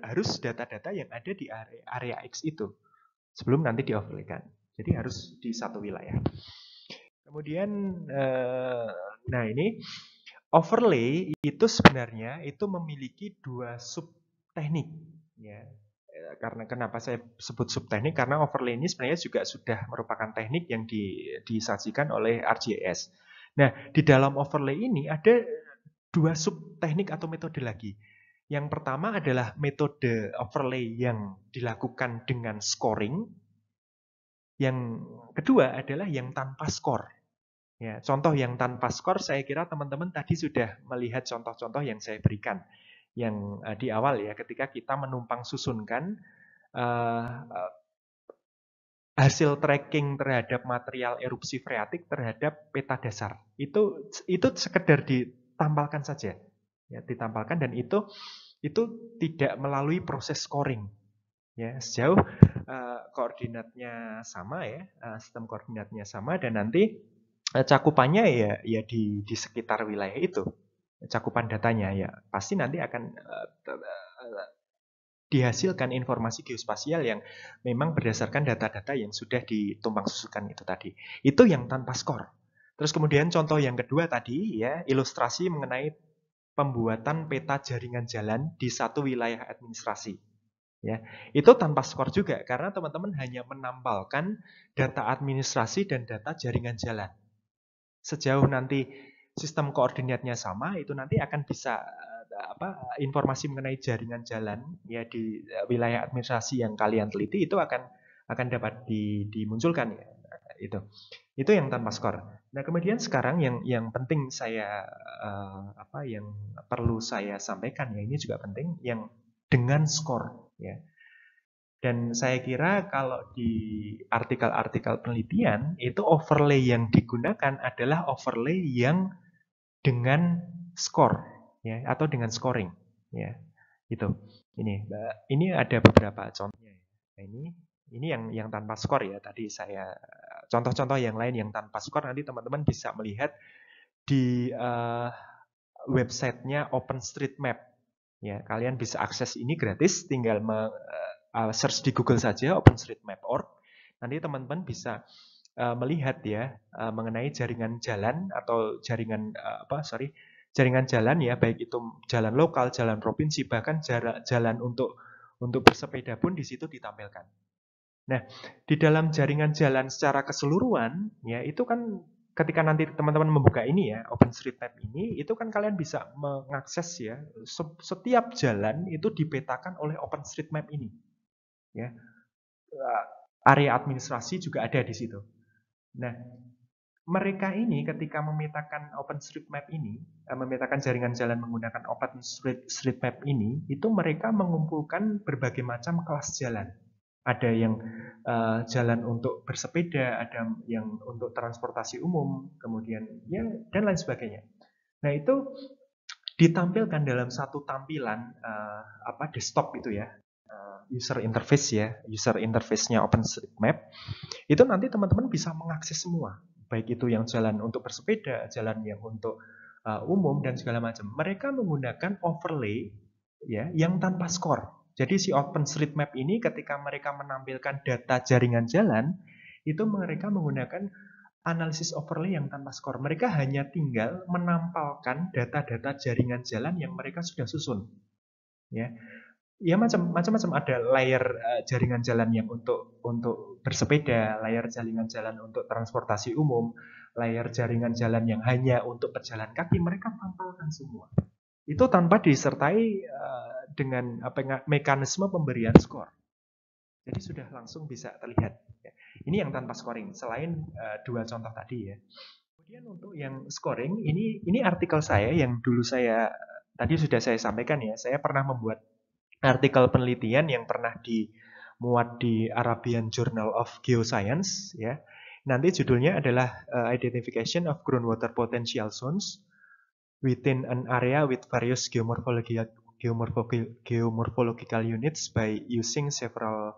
harus data-data yang ada di area X itu sebelum nanti dioverlaykan. Jadi harus di satu wilayah. Kemudian, nah ini overlay itu sebenarnya itu memiliki dua subteknik. Ya, karena kenapa saya sebut subteknik? Karena overlay ini sebenarnya juga sudah merupakan teknik yang disajikan oleh ArcGIS. Nah, di dalam overlay ini ada dua subteknik atau metode lagi. Yang pertama adalah metode overlay yang dilakukan dengan scoring. Yang kedua adalah yang tanpa skor. Ya, contoh yang tanpa skor saya kira teman-teman tadi sudah melihat contoh-contoh yang saya berikan yang di awal ya, ketika kita menumpang susunkan hasil tracking terhadap material erupsi freatik terhadap peta dasar. Itu sekedar ditampalkan saja. Ya, ditampalkan dan itu tidak melalui proses scoring. Ya, sejauh koordinatnya sama ya, sistem koordinatnya sama dan nanti cakupannya ya di sekitar wilayah itu. Cakupan datanya ya pasti nanti akan dihasilkan informasi geospasial yang memang berdasarkan data-data yang sudah ditumpang susunkan itu tadi. Itu yang tanpa skor. Terus kemudian contoh yang kedua tadi ya, ilustrasi mengenai pembuatan peta jaringan jalan di satu wilayah administrasi. Ya, itu tanpa skor juga karena teman-teman hanya menampalkan data administrasi dan data jaringan jalan. Sejauh nanti sistem koordinatnya sama, itu nanti akan bisa informasi mengenai jaringan jalan ya di wilayah administrasi yang kalian teliti itu akan dapat dimunculkan ya. Itu yang tanpa skor. Nah, kemudian sekarang yang penting saya yang perlu saya sampaikan ya, ini juga penting yang dengan skor ya. Dan saya kira kalau di artikel-artikel penelitian itu overlay yang digunakan adalah overlay yang dengan skor ya atau dengan scoring ya. Itu. Ini ada beberapa contohnya. Nah, ini yang tanpa skor ya. Tadi saya contoh-contoh yang lain yang tanpa skor nanti teman-teman bisa melihat di websitenya OpenStreetMap. Ya, kalian bisa akses ini gratis, tinggal search di Google saja OpenStreetMap.org. Nanti teman-teman bisa melihat ya mengenai jaringan jalan atau jaringan jaringan jalan ya, baik itu jalan lokal, jalan provinsi, bahkan jalan untuk bersepeda pun di situ ditampilkan. Nah, di dalam jaringan jalan secara keseluruhan ya itu kan ketika nanti teman-teman membuka ini ya, OpenStreetMap ini, itu kan kalian bisa mengakses ya, setiap jalan itu dipetakan oleh OpenStreetMap ini. Ya. Area administrasi juga ada di situ. Nah, mereka ini ketika memetakan OpenStreetMap ini, memetakan jaringan jalan menggunakan OpenStreetMap ini, itu mereka mengumpulkan berbagai macam kelas jalan. Ada yang jalan untuk bersepeda, ada yang untuk transportasi umum, kemudian ya dan lain sebagainya. Nah, itu ditampilkan dalam satu tampilan desktop itu ya, user interface ya, user interface-nya OpenStreetMap. Itu nanti teman-teman bisa mengakses semua, baik itu yang jalan untuk bersepeda, jalan yang untuk umum dan segala macam. Mereka menggunakan overlay ya yang tanpa skor. Jadi si OpenStreetMap ini ketika mereka menampilkan data jaringan jalan, itu mereka menggunakan analisis overlay yang tanpa skor. Mereka hanya tinggal menampalkan data-data jaringan jalan yang mereka sudah susun. Ya, ya macam-macam ada layer jaringan jalan yang untuk bersepeda, layer jaringan jalan untuk transportasi umum, layer jaringan jalan yang hanya untuk pejalan kaki, mereka tampalkan semua. Itu tanpa disertai dengan mekanisme pemberian skor. Jadi sudah langsung bisa terlihat. Ini yang tanpa scoring, selain dua contoh tadi ya. Kemudian untuk yang scoring, ini artikel saya yang dulu saya tadi sudah saya sampaikan ya, saya pernah membuat artikel penelitian yang pernah dimuat di Arabian Journal of Geoscience ya. Nanti judulnya adalah Identification of Groundwater Potential Zones within an area with various geomorphological units by using several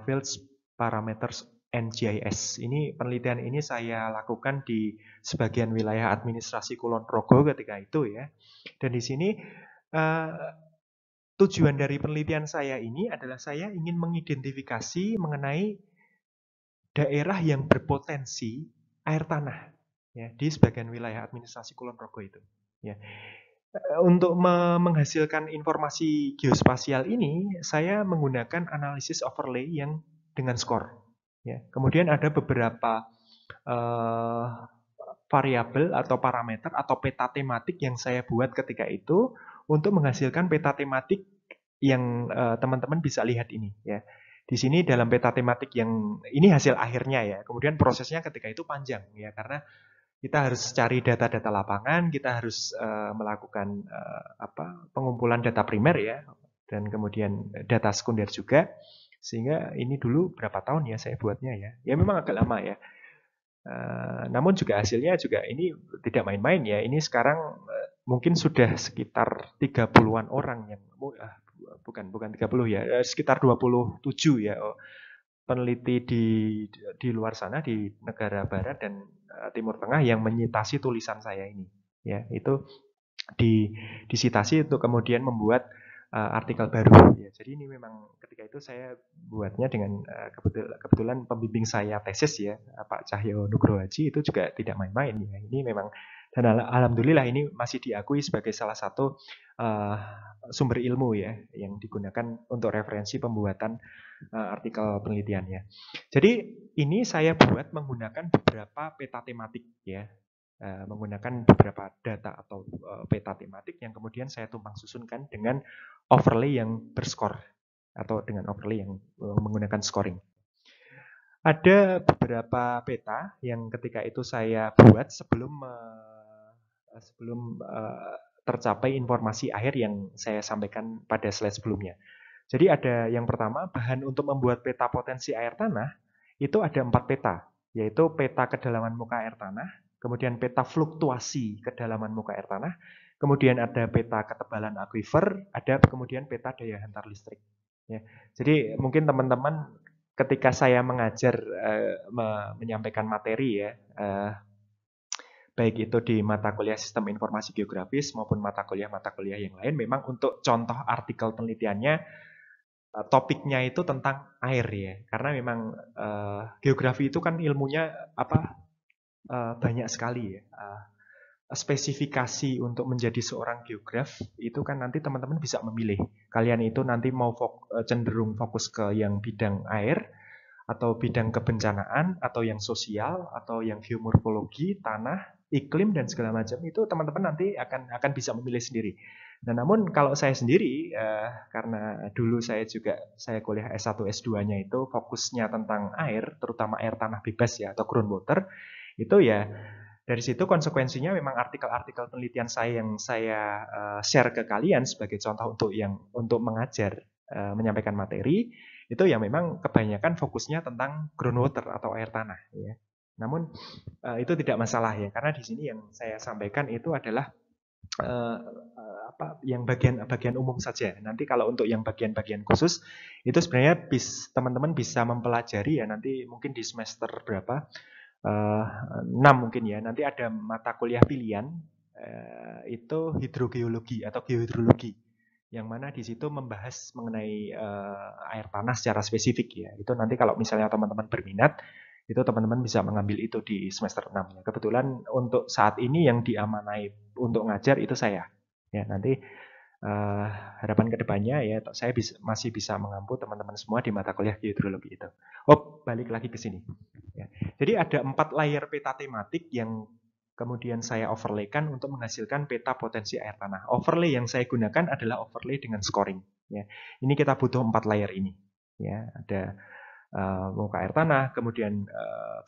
fields parameters and GIS. Ini penelitian ini saya lakukan di sebagian wilayah administrasi Kulon Progo ketika itu ya. Dan di sini tujuan dari penelitian saya ini adalah saya ingin mengidentifikasi mengenai daerah yang berpotensi air tanah ya di sebagian wilayah administrasi Kulon Progo itu. Ya. Untuk menghasilkan informasi geospasial ini, saya menggunakan analisis overlay yang dengan skor. Ya. Kemudian ada beberapa variabel atau parameter atau peta tematik yang saya buat ketika itu untuk menghasilkan peta tematik yang teman-teman bisa lihat ini. Ya. Di sini dalam peta tematik yang ini hasil akhirnya ya. Kemudian prosesnya ketika itu panjang ya karena kita harus cari data-data lapangan, kita harus melakukan pengumpulan data primer ya, dan kemudian data sekunder juga. Sehingga ini dulu berapa tahun ya saya buatnya ya. Ya memang agak lama ya. Namun juga hasilnya juga ini tidak main-main ya. Ini sekarang mungkin sudah sekitar 30-an orang yang bukan 30 ya, sekitar 27 ya. Peneliti di luar sana di negara barat dan Timur Tengah yang menyitasi tulisan saya ini ya itu disitasi untuk kemudian membuat artikel baru ya. Jadi ini memang ketika itu saya buatnya dengan kebetulan pembimbing saya tesis ya Pak Cahyo Nugroho Haji itu juga tidak main-main ya. Ini memang dan alhamdulillah ini masih diakui sebagai salah satu sumber ilmu ya yang digunakan untuk referensi pembuatan artikel penelitiannya. Jadi ini saya buat menggunakan beberapa peta tematik ya, menggunakan beberapa data atau peta tematik yang kemudian saya tumpang susunkan dengan overlay yang berskor atau dengan overlay yang menggunakan scoring. Ada beberapa peta yang ketika itu saya buat sebelum tercapai informasi akhir yang saya sampaikan pada slide sebelumnya. Jadi ada yang pertama, bahan untuk membuat peta potensi air tanah, itu ada 4 peta, yaitu peta kedalaman muka air tanah, kemudian peta fluktuasi kedalaman muka air tanah, kemudian ada peta ketebalan akuifer, ada kemudian peta daya hantar listrik. Ya. Jadi mungkin teman-teman ketika saya mengajar, menyampaikan materi ya, baik itu di mata kuliah sistem informasi geografis maupun mata kuliah yang lain, memang untuk contoh artikel penelitiannya, topiknya itu tentang air ya, karena memang geografi itu kan ilmunya banyak sekali ya. Spesifikasi untuk menjadi seorang geograf itu kan nanti teman-teman bisa memilih. Kalian itu nanti mau cenderung fokus ke yang bidang air, atau bidang kebencanaan, atau yang sosial, atau yang geomorfologi, tanah, iklim dan segala macam itu teman-teman nanti akan bisa memilih sendiri. Nah, namun kalau saya sendiri karena dulu saya kuliah S1 S2-nya itu fokusnya tentang air, terutama air tanah bebas ya atau groundwater, itu ya dari situ konsekuensinya memang artikel-artikel penelitian saya yang saya share ke kalian sebagai contoh untuk mengajar, menyampaikan materi, itu ya memang kebanyakan fokusnya tentang groundwater atau air tanah ya. Namun itu tidak masalah ya, karena di sini yang saya sampaikan itu adalah yang bagian umum saja. Nanti kalau untuk yang bagian-bagian khusus itu sebenarnya teman-teman bisa mempelajari ya nanti mungkin di semester berapa 6 mungkin ya. Nanti ada mata kuliah pilihan itu hidrogeologi atau geohidrologi, yang mana di situ membahas mengenai air tanah secara spesifik ya. Itu nanti kalau misalnya teman-teman berminat, itu teman-teman bisa mengambil itu di semester 6 ya. Kebetulan untuk saat ini yang diamanai untuk ngajar itu saya. Ya, nanti harapan kedepannya ya saya masih bisa mengampu teman-teman semua di mata kuliah geohidrologi itu. Balik lagi ke sini. Ya. Jadi ada 4 layer peta tematik yang kemudian saya overlaykan untuk menghasilkan peta potensi air tanah. Overlay yang saya gunakan adalah overlay dengan scoring. Ya. Ini kita butuh 4 layer ini. Ya, ada muka air tanah, kemudian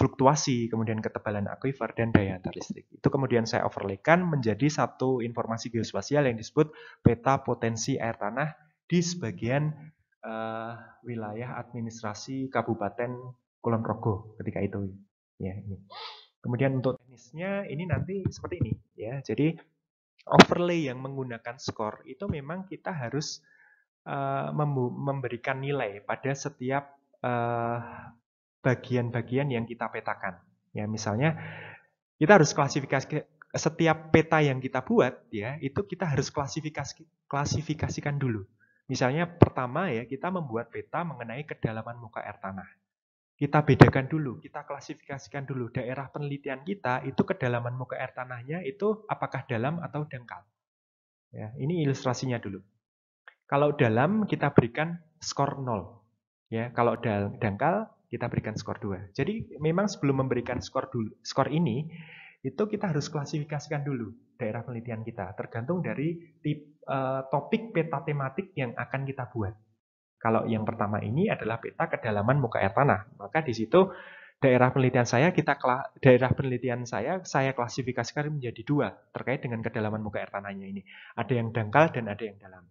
fluktuasi, kemudian ketebalan akuifer, dan daya hantar listrik. Itu kemudian saya overlaykan menjadi satu informasi geospasial yang disebut peta potensi air tanah di sebagian wilayah administrasi Kabupaten Kulon Progo ketika itu. Ya, ini. Kemudian untuk teknisnya ini nanti seperti ini ya. Jadi overlay yang menggunakan skor itu memang kita harus memberikan nilai pada setiap bagian-bagian yang kita petakan. Ya, misalnya kita harus klasifikasi setiap peta yang kita buat ya, itu kita harus klasifikasikan dulu. Misalnya pertama ya, kita membuat peta mengenai kedalaman muka air tanah. Kita bedakan dulu, kita klasifikasikan dulu daerah penelitian kita itu kedalaman muka air tanahnya itu apakah dalam atau dangkal. Ya, ini ilustrasinya dulu. Kalau dalam kita berikan skor 0. Ya, kalau dangkal kita berikan skor 2. Jadi memang sebelum memberikan skor ini itu kita harus klasifikasikan dulu daerah penelitian kita tergantung dari topik peta tematik yang akan kita buat. Kalau yang pertama ini adalah peta kedalaman muka air tanah, maka di situ daerah penelitian saya klasifikasikan menjadi 2 terkait dengan kedalaman muka air tanahnya ini. Ada yang dangkal dan ada yang dalam.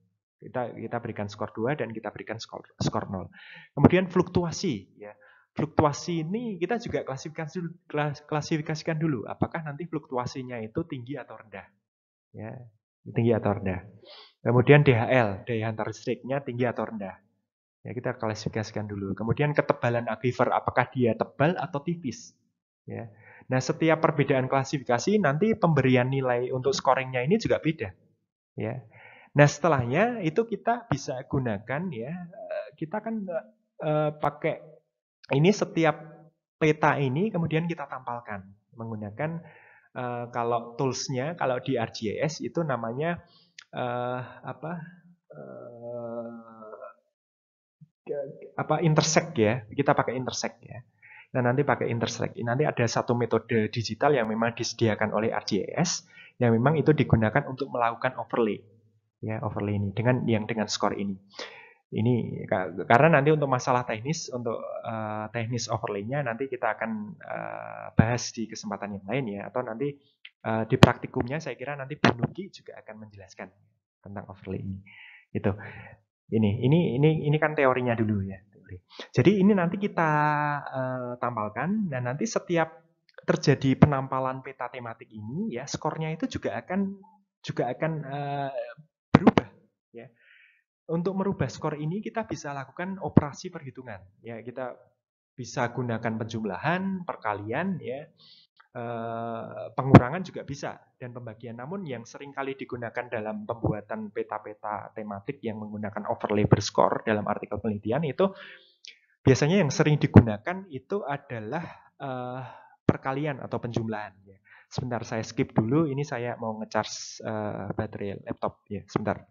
Kita berikan skor 2 dan kita berikan skor 0. Kemudian fluktuasi ya. Fluktuasi ini kita juga klasifikasikan dulu apakah nanti fluktuasinya itu tinggi atau rendah. Ya, tinggi atau rendah. Kemudian DHL, daya hantar listriknya tinggi atau rendah. Ya, kita klasifikasikan dulu. Kemudian ketebalan aquifer, apakah dia tebal atau tipis? Ya. Nah, setiap perbedaan klasifikasi nanti pemberian nilai untuk scoringnya ini juga beda. Ya. Nah, setelahnya itu kita bisa gunakan ya. Kita kan pakai ini setiap peta ini kemudian kita tampalkan menggunakan kalau toolsnya kalau di ArcGIS itu namanya intersect ya, kita pakai intersect ya. Nah, nanti pakai intersect. Nanti ada satu metode digital yang memang disediakan oleh ArcGIS yang memang itu digunakan untuk melakukan overlay. Ya, overlay ini dengan skor ini. Ini karena nanti untuk masalah teknis untuk teknis overlay-nya nanti kita akan bahas di kesempatan yang lain ya, atau nanti di praktikumnya saya kira nanti Bu Nugi juga akan menjelaskan tentang overlay ini. Itu. Ini kan teorinya dulu ya. Jadi ini nanti kita tampalkan dan nanti setiap terjadi penampalan peta tematik ini ya skornya itu juga akan berubah ya. Untuk merubah skor ini kita bisa lakukan operasi perhitungan ya, kita bisa gunakan penjumlahan, perkalian ya. Pengurangan juga bisa dan pembagian. Namun yang sering kali digunakan dalam pembuatan peta-peta tematik yang menggunakan overlay berskor dalam artikel penelitian itu biasanya yang sering digunakan itu adalah perkalian atau penjumlahan. Ya. Sebentar saya skip dulu. Ini saya mau ngecharge baterai laptop ya. Sebentar.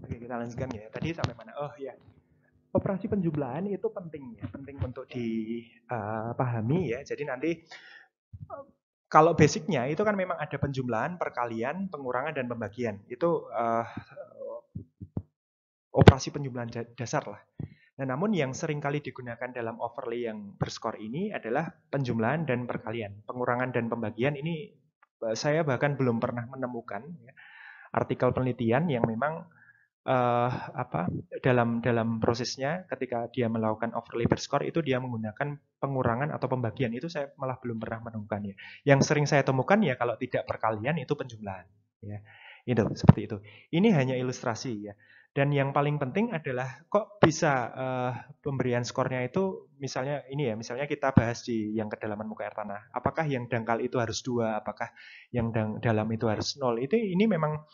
Oke, kita lanjutkan ya. Tadi sampai mana? Oh ya. Operasi penjumlahan itu penting ya, penting untuk dipahami ya. Jadi nanti kalau basicnya itu kan memang ada penjumlahan, perkalian, pengurangan dan pembagian. Itu operasi penjumlahan dasar lah. Nah, namun yang sering kali digunakan dalam overlay yang berskor ini adalah penjumlahan dan perkalian. Pengurangan dan pembagian ini saya bahkan belum pernah menemukan ya, artikel penelitian yang memang dalam prosesnya ketika dia melakukan overlay berskor itu dia menggunakan pengurangan atau pembagian. Itu saya malah belum pernah menemukannya. Yang sering saya temukan ya kalau tidak perkalian itu penjumlahan. Ya, itu seperti itu. Ini hanya ilustrasi ya. Dan yang paling penting adalah kok bisa pemberian skornya itu misalnya ini ya, misalnya kita bahas di yang kedalaman muka air tanah. Apakah yang dangkal itu harus 2, apakah yang dalam itu harus 0? Ini memang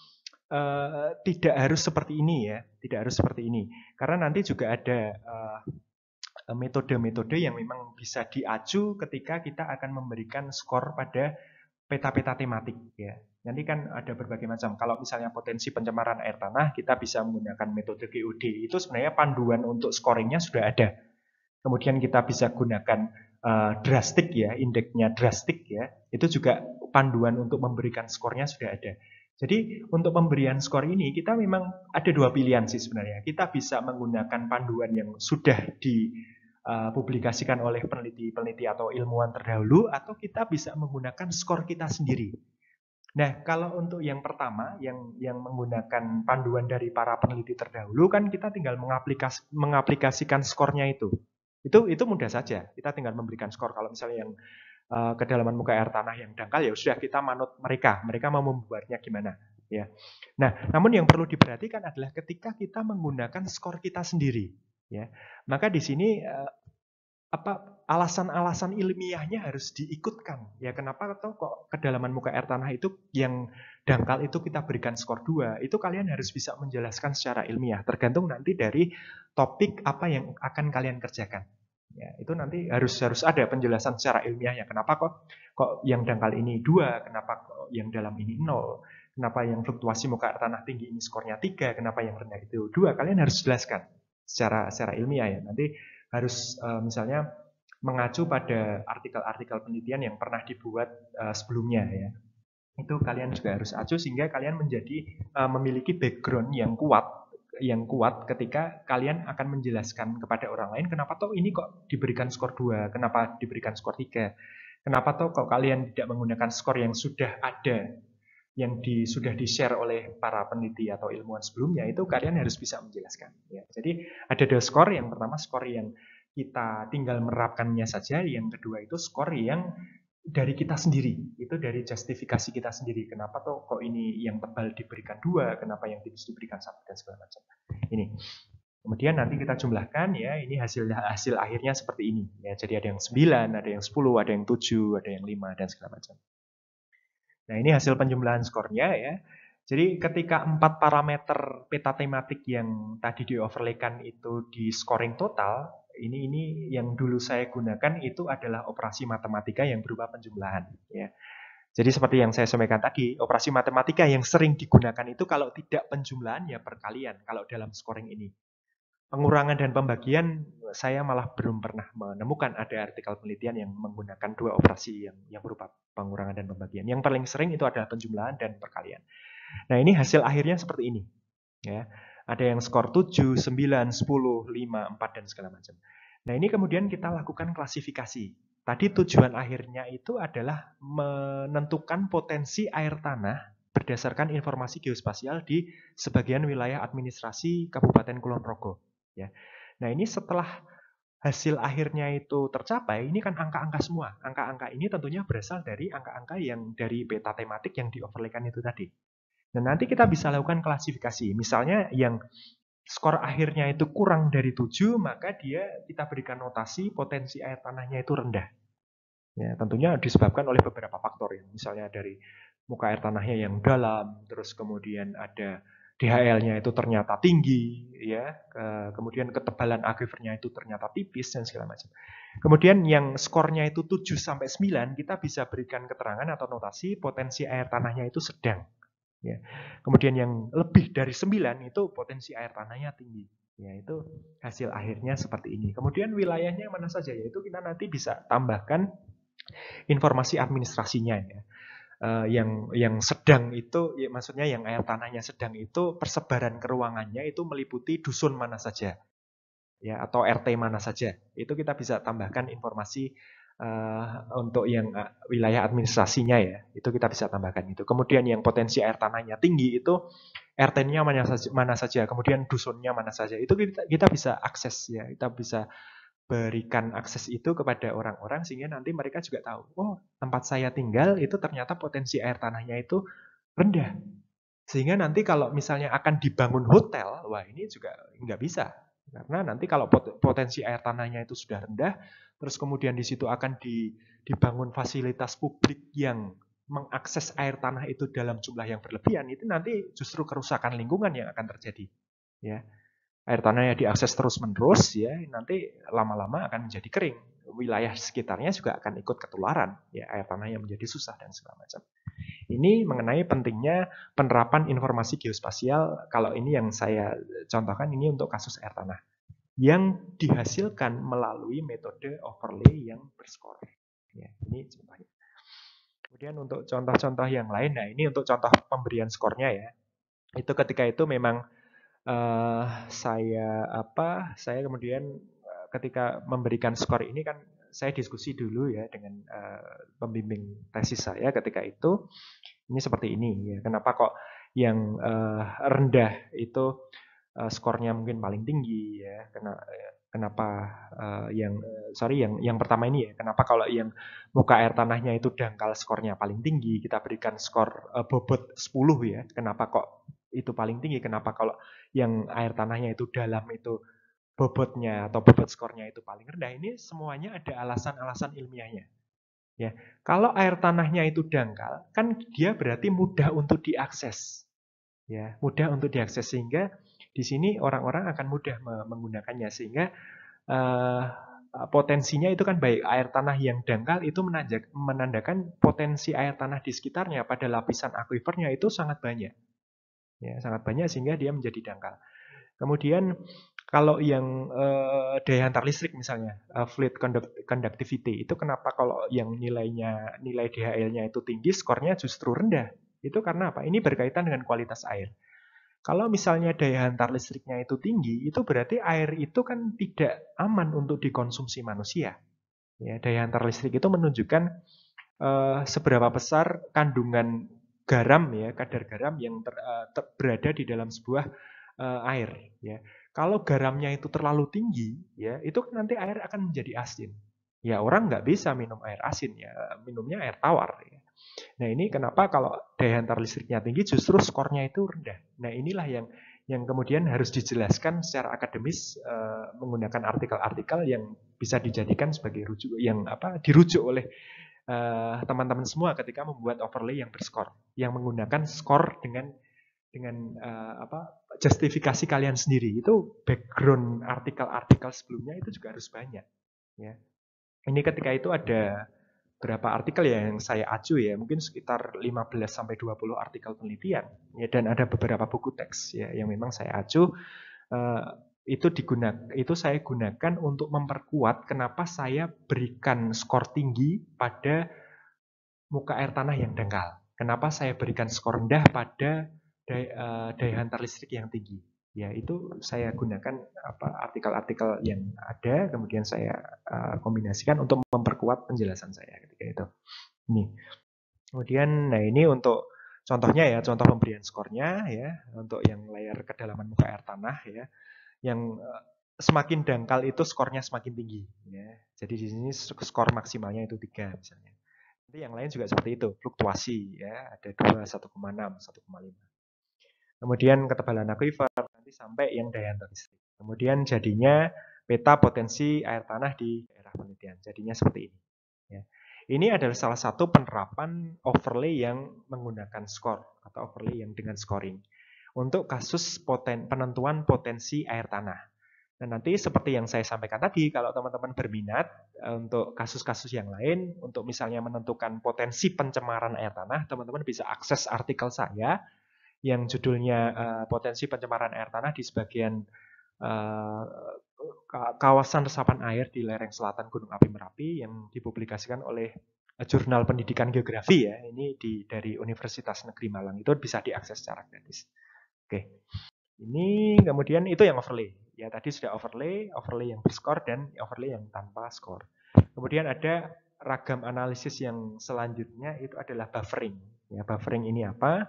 tidak harus seperti ini ya, tidak harus seperti ini. Karena nanti juga ada metode-metode yang memang bisa diacu ketika kita akan memberikan skor pada peta-peta tematik ya. Nanti kan ada berbagai macam. Kalau misalnya potensi pencemaran air tanah, kita bisa menggunakan metode GOD. Itu sebenarnya panduan untuk scoringnya sudah ada. Kemudian kita bisa gunakan drastik ya, indeksnya drastik ya. Itu juga panduan untuk memberikan skornya sudah ada. Jadi untuk pemberian skor ini kita memang ada 2 pilihan sih sebenarnya. Kita bisa menggunakan panduan yang sudah dipublikasikan oleh peneliti-peneliti atau ilmuwan terdahulu, atau kita bisa menggunakan skor kita sendiri. Nah, kalau untuk yang pertama, yang menggunakan panduan dari para peneliti terdahulu, kan kita tinggal mengaplikasikan skornya itu. Itu mudah saja. Kita tinggal memberikan skor. Kalau misalnya yang kedalaman muka air tanah yang dangkal, ya sudah kita manut mereka. Mereka mau membuatnya gimana? Ya. Nah, namun yang perlu diperhatikan adalah ketika kita menggunakan skor kita sendiri. Ya, maka di sini alasan-alasan ilmiahnya harus diikutkan. Ya kenapa atau kok kedalaman muka air tanah itu yang dangkal itu kita berikan skor 2, itu kalian harus bisa menjelaskan secara ilmiah. Tergantung nanti dari topik apa yang akan kalian kerjakan. Ya, itu nanti harus ada penjelasan secara ilmiahnya. Kenapa kok yang dangkal ini 2, kenapa kok yang dalam ini 0, kenapa yang fluktuasi muka air tanah tinggi ini skornya 3, kenapa yang rendah itu 2. Kalian harus jelaskan secara ilmiah ya. Nanti harus misalnya mengacu pada artikel-artikel penelitian yang pernah dibuat sebelumnya ya. Itu kalian juga harus acu sehingga kalian menjadi memiliki background yang kuat ketika kalian akan menjelaskan kepada orang lain kenapa toh ini kok diberikan skor 2, kenapa diberikan skor 3. Kenapa toh kok kalian tidak menggunakan skor yang sudah ada, yang sudah di-share oleh para peneliti atau ilmuwan sebelumnya, itu kalian harus bisa menjelaskan. Ya. Jadi ada 2 skor, yang pertama skor yang kita tinggal menerapkannya saja, yang kedua itu skor yang dari kita sendiri, itu dari justifikasi kita sendiri. Kenapa toh kok ini yang tebal diberikan 2, kenapa yang tipis diberikan 1, dan segala macam. Ini. Kemudian nanti kita jumlahkan ya, ini hasil akhirnya seperti ini. Ya, jadi ada yang 9, ada yang 10, ada yang 7, ada yang 5, dan segala macam. Nah, ini hasil penjumlahan skornya ya. Jadi ketika 4 parameter peta tematik yang tadi di-overlaykan itu di scoring total, ini yang dulu saya gunakan itu adalah operasi matematika yang berupa penjumlahan ya. Jadi seperti yang saya sampaikan tadi, operasi matematika yang sering digunakan itu kalau tidak penjumlahan ya perkalian kalau dalam scoring ini. Pengurangan dan pembagian saya malah belum pernah menemukan ada artikel penelitian yang menggunakan 2 operasi yang berupa pengurangan dan pembagian. Yang paling sering itu adalah penjumlahan dan perkalian. Nah, ini hasil akhirnya seperti ini. Ya. Ada yang skor 7, 9, 10, 5, 4, dan segala macam. Nah, ini kemudian kita lakukan klasifikasi. Tadi tujuan akhirnya itu adalah menentukan potensi air tanah berdasarkan informasi geospasial di sebagian wilayah administrasi Kabupaten Kulon Progo. Ya. Nah, ini setelah hasil akhirnya itu tercapai, ini kan angka-angka semua. Angka-angka ini tentunya berasal dari angka-angka yang dari peta tematik yang di-overlaykan itu tadi. Dan nanti kita bisa lakukan klasifikasi. Misalnya yang skor akhirnya itu kurang dari 7, maka kita berikan notasi potensi air tanahnya itu rendah. Ya, tentunya disebabkan oleh beberapa faktor ya. Misalnya dari muka air tanahnya yang dalam, terus kemudian ada DHL-nya itu ternyata tinggi, ya. Kemudian ketebalan aquifernya itu ternyata tipis dan segala macam. Kemudian yang skornya itu 7 sampai 9, kita bisa berikan keterangan atau notasi potensi air tanahnya itu sedang. Ya. Kemudian yang lebih dari 9 itu potensi air tanahnya tinggi. Ya, itu hasil akhirnya seperti ini. Kemudian wilayahnya mana saja, yaitu kita nanti bisa tambahkan informasi administrasinya ya. Yang sedang itu, ya, maksudnya yang air tanahnya sedang itu persebaran keruangannya itu meliputi dusun mana saja, ya, atau RT mana saja. Itu kita bisa tambahkan informasi untuk yang wilayah administrasinya ya. Itu kita bisa tambahkan itu. Kemudian yang potensi air tanahnya tinggi itu RT-nya mana saja, kemudian dusunnya mana saja. Itu kita bisa akses ya. Kita bisa berikan akses itu kepada orang-orang sehingga nanti mereka juga tahu, oh tempat saya tinggal itu ternyata potensi air tanahnya itu rendah. Sehingga nanti kalau misalnya akan dibangun hotel, wah ini juga nggak bisa. Karena nanti kalau potensi air tanahnya itu sudah rendah, terus kemudian di situ akan dibangun fasilitas publik yang mengakses air tanah itu dalam jumlah yang berlebihan, itu nanti justru kerusakan lingkungan yang akan terjadi. Ya, air tanahnya diakses terus-menerus, ya nanti lama-lama akan menjadi kering. Wilayah sekitarnya juga akan ikut ketularan, ya air tanahnya menjadi susah dan segala macam. Ini mengenai pentingnya penerapan informasi geospasial. Kalau ini yang saya contohkan ini untuk kasus air tanah yang dihasilkan melalui metode overlay yang berskor. Ya, ini contohnya. Kemudian untuk contoh-contoh yang lain, nah ini untuk contoh pemberian skornya ya. Itu ketika itu memang saya kemudian ketika memberikan skor ini kan saya diskusi dulu ya dengan pembimbing tesis saya ketika itu. Ini seperti ini ya. Kenapa kok yang rendah itu skornya mungkin paling tinggi ya? Kenapa yang pertama ini ya? Kenapa kalau yang muka air tanahnya itu dangkal skornya paling tinggi, kita berikan skor bobot 10 ya? Kenapa kok itu paling tinggi? Kenapa kalau yang air tanahnya itu dalam itu bobotnya atau bobot skornya itu paling rendah? Ini semuanya ada alasan-alasan ilmiahnya. Ya, kalau air tanahnya itu dangkal, kan dia berarti mudah untuk diakses. Ya, mudah untuk diakses sehingga di sini orang-orang akan mudah menggunakannya sehingga uh, potensinya itu kan baik. Air tanah yang dangkal itu menandakan potensi air tanah di sekitarnya pada lapisan akuifernya itu sangat banyak. Ya, sangat banyak sehingga dia menjadi dangkal. Kemudian kalau yang daya hantar listrik misalnya, fluid conductivity, itu kenapa kalau yang nilai DHL-nya itu tinggi, skornya justru rendah? Itu karena apa? Ini berkaitan dengan kualitas air. Kalau misalnya daya hantar listriknya itu tinggi, itu berarti air itu kan tidak aman untuk dikonsumsi manusia. Ya, daya hantar listrik itu menunjukkan seberapa besar kandungan garam ya, kadar garam yang berada di dalam sebuah air ya. Kalau garamnya itu terlalu tinggi ya, itu nanti air akan menjadi asin. Ya orang nggak bisa minum air asin ya, minumnya air tawar ya. Nah ini kenapa kalau daya hantar listriknya tinggi justru skornya itu rendah. Nah inilah yang kemudian harus dijelaskan secara akademis menggunakan artikel-artikel yang bisa dijadikan sebagai rujuk yang dirujuk oleh teman-teman semua ketika membuat overlay yang berskor, yang menggunakan skor dengan justifikasi kalian sendiri. Itu background artikel-artikel sebelumnya itu juga harus banyak ya. Ini ketika itu ada berapa artikel ya yang saya acu ya, mungkin sekitar 15 sampai 20 artikel penelitian ya, dan ada beberapa buku teks ya yang memang saya acu. Itu saya gunakan untuk memperkuat kenapa saya berikan skor tinggi pada muka air tanah yang dangkal. Kenapa saya berikan skor rendah pada daya hantar listrik yang tinggi. Ya itu saya gunakan artikel-artikel yang ada, kemudian saya kombinasikan untuk memperkuat penjelasan saya ketika itu. Ini. Kemudian, nah ini untuk contohnya ya, contoh pemberian skornya ya, untuk yang layar kedalaman muka air tanah ya, yang semakin dangkal itu skornya semakin tinggi. Ya. Jadi di sini skor maksimalnya itu 3 misalnya. Nanti yang lain juga seperti itu, fluktuasi ya, ada 2, 1,6, 1,5. Kemudian ketebalan akuifer nanti sampai yang daya hantar listrik. Kemudian jadinya peta potensi air tanah di daerah penelitian. Jadinya seperti ini. Ya. Ini adalah salah satu penerapan overlay yang menggunakan skor atau overlay yang dengan scoring untuk kasus penentuan potensi air tanah. Nah, nanti seperti yang saya sampaikan tadi, kalau teman-teman berminat untuk kasus-kasus yang lain, untuk misalnya menentukan potensi pencemaran air tanah, teman-teman bisa akses artikel saya yang judulnya potensi pencemaran air tanah di sebagian kawasan resapan air di lereng selatan Gunung Api Merapi yang dipublikasikan oleh Jurnal Pendidikan Geografi ya. Ini dari Universitas Negeri Malang, itu bisa diakses secara gratis. Oke. Ini kemudian itu yang overlay. Ya tadi sudah overlay yang berskor dan overlay yang tanpa skor. Kemudian ada ragam analisis yang selanjutnya itu adalah buffering. Ya, buffering ini apa?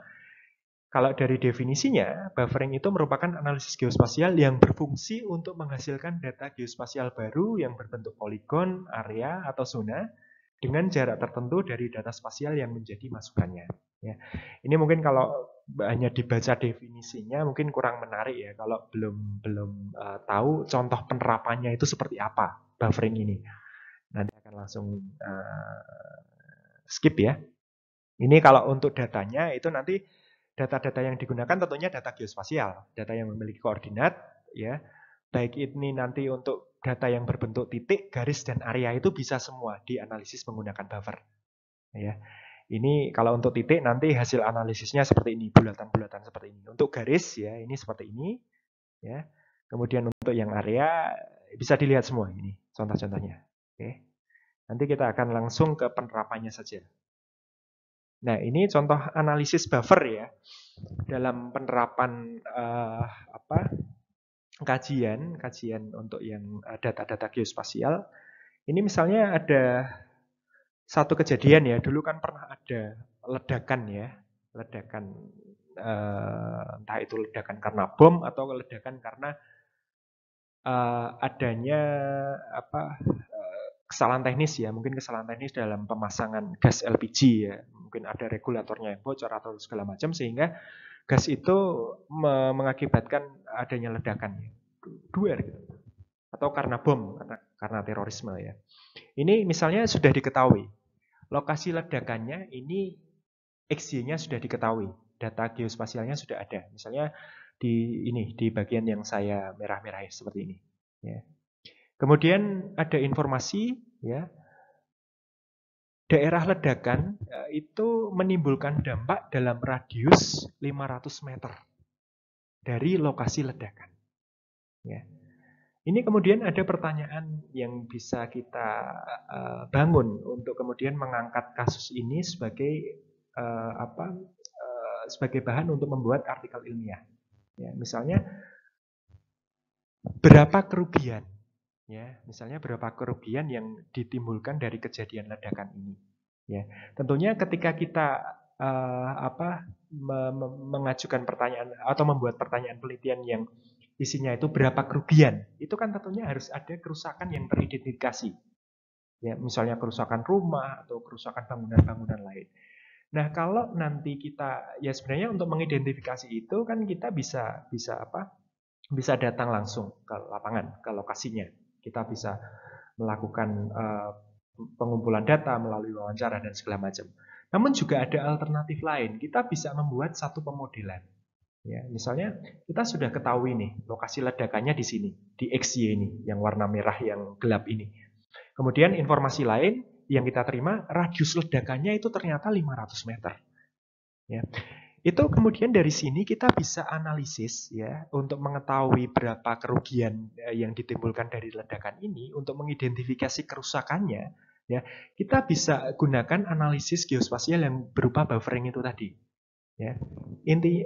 Kalau dari definisinya, buffering itu merupakan analisis geospasial yang berfungsi untuk menghasilkan data geospasial baru yang berbentuk poligon, area, atau zona dengan jarak tertentu dari data spasial yang menjadi masukannya. Ya. Ini mungkin kalau hanya dibaca definisinya mungkin kurang menarik ya kalau belum tahu contoh penerapannya itu seperti apa buffering ini. Nanti akan langsung skip ya. Ini kalau untuk datanya itu nanti data-data yang digunakan tentunya data geospasial, data yang memiliki koordinat ya. Baik ini nanti untuk data yang berbentuk titik, garis dan area itu bisa semua dianalisis menggunakan buffer. Ya. Ini kalau untuk titik nanti hasil analisisnya seperti ini, bulatan-bulatan seperti ini. Untuk garis ya ini seperti ini ya. Kemudian untuk yang area bisa dilihat semua ini contoh-contohnya. Oke. Nanti kita akan langsung ke penerapannya saja. Nah, ini contoh analisis buffer ya. Dalam penerapan kajian untuk yang data-data geospasial. Ini misalnya ada satu kejadian ya. Dulu kan pernah ada ledakan ya. Ledakan entah itu ledakan karena bom atau ledakan karena adanya kesalahan teknis ya, mungkin kesalahan teknis dalam pemasangan gas LPG ya, mungkin ada regulatornya yang bocor atau segala macam sehingga gas itu mengakibatkan adanya ledakan, duer gitu, atau karena bom, karena terorisme ya. Ini misalnya sudah diketahui lokasi ledakannya, ini XY-nya sudah diketahui, data geospasialnya sudah ada, misalnya di bagian yang saya merah-merah seperti ini. Ya. Kemudian ada informasi ya, daerah ledakan itu menimbulkan dampak dalam radius 500 meter dari lokasi ledakan. Ya. Ini kemudian ada pertanyaan yang bisa kita bangun untuk kemudian mengangkat kasus ini sebagai sebagai bahan untuk membuat artikel ilmiah. Ya, misalnya berapa kerugian? Ya, misalnya berapa kerugian yang ditimbulkan dari kejadian ledakan ini. Ya, tentunya ketika kita mengajukan pertanyaan atau membuat pertanyaan penelitian yang isinya itu berapa kerugian, itu kan tentunya harus ada kerusakan yang teridentifikasi. Ya, misalnya kerusakan rumah atau kerusakan bangunan-bangunan lain. Nah, kalau nanti kita ya sebenarnya untuk mengidentifikasi itu kan kita bisa datang langsung ke lapangan, ke lokasinya. Kita bisa melakukan pengumpulan data melalui wawancara dan segala macam. Namun juga ada alternatif lain. Kita bisa membuat satu pemodelan. Ya, misalnya kita sudah ketahui nih lokasi ledakannya di sini, di XY ini, yang warna merah yang gelap ini. Kemudian informasi lain yang kita terima, radius ledakannya itu ternyata 500 meter. Ya. Itu kemudian dari sini kita bisa analisis ya untuk mengetahui berapa kerugian yang ditimbulkan dari ledakan ini, untuk mengidentifikasi kerusakannya ya. Kita bisa gunakan analisis geospasial yang berupa buffering itu tadi. Ya. Inti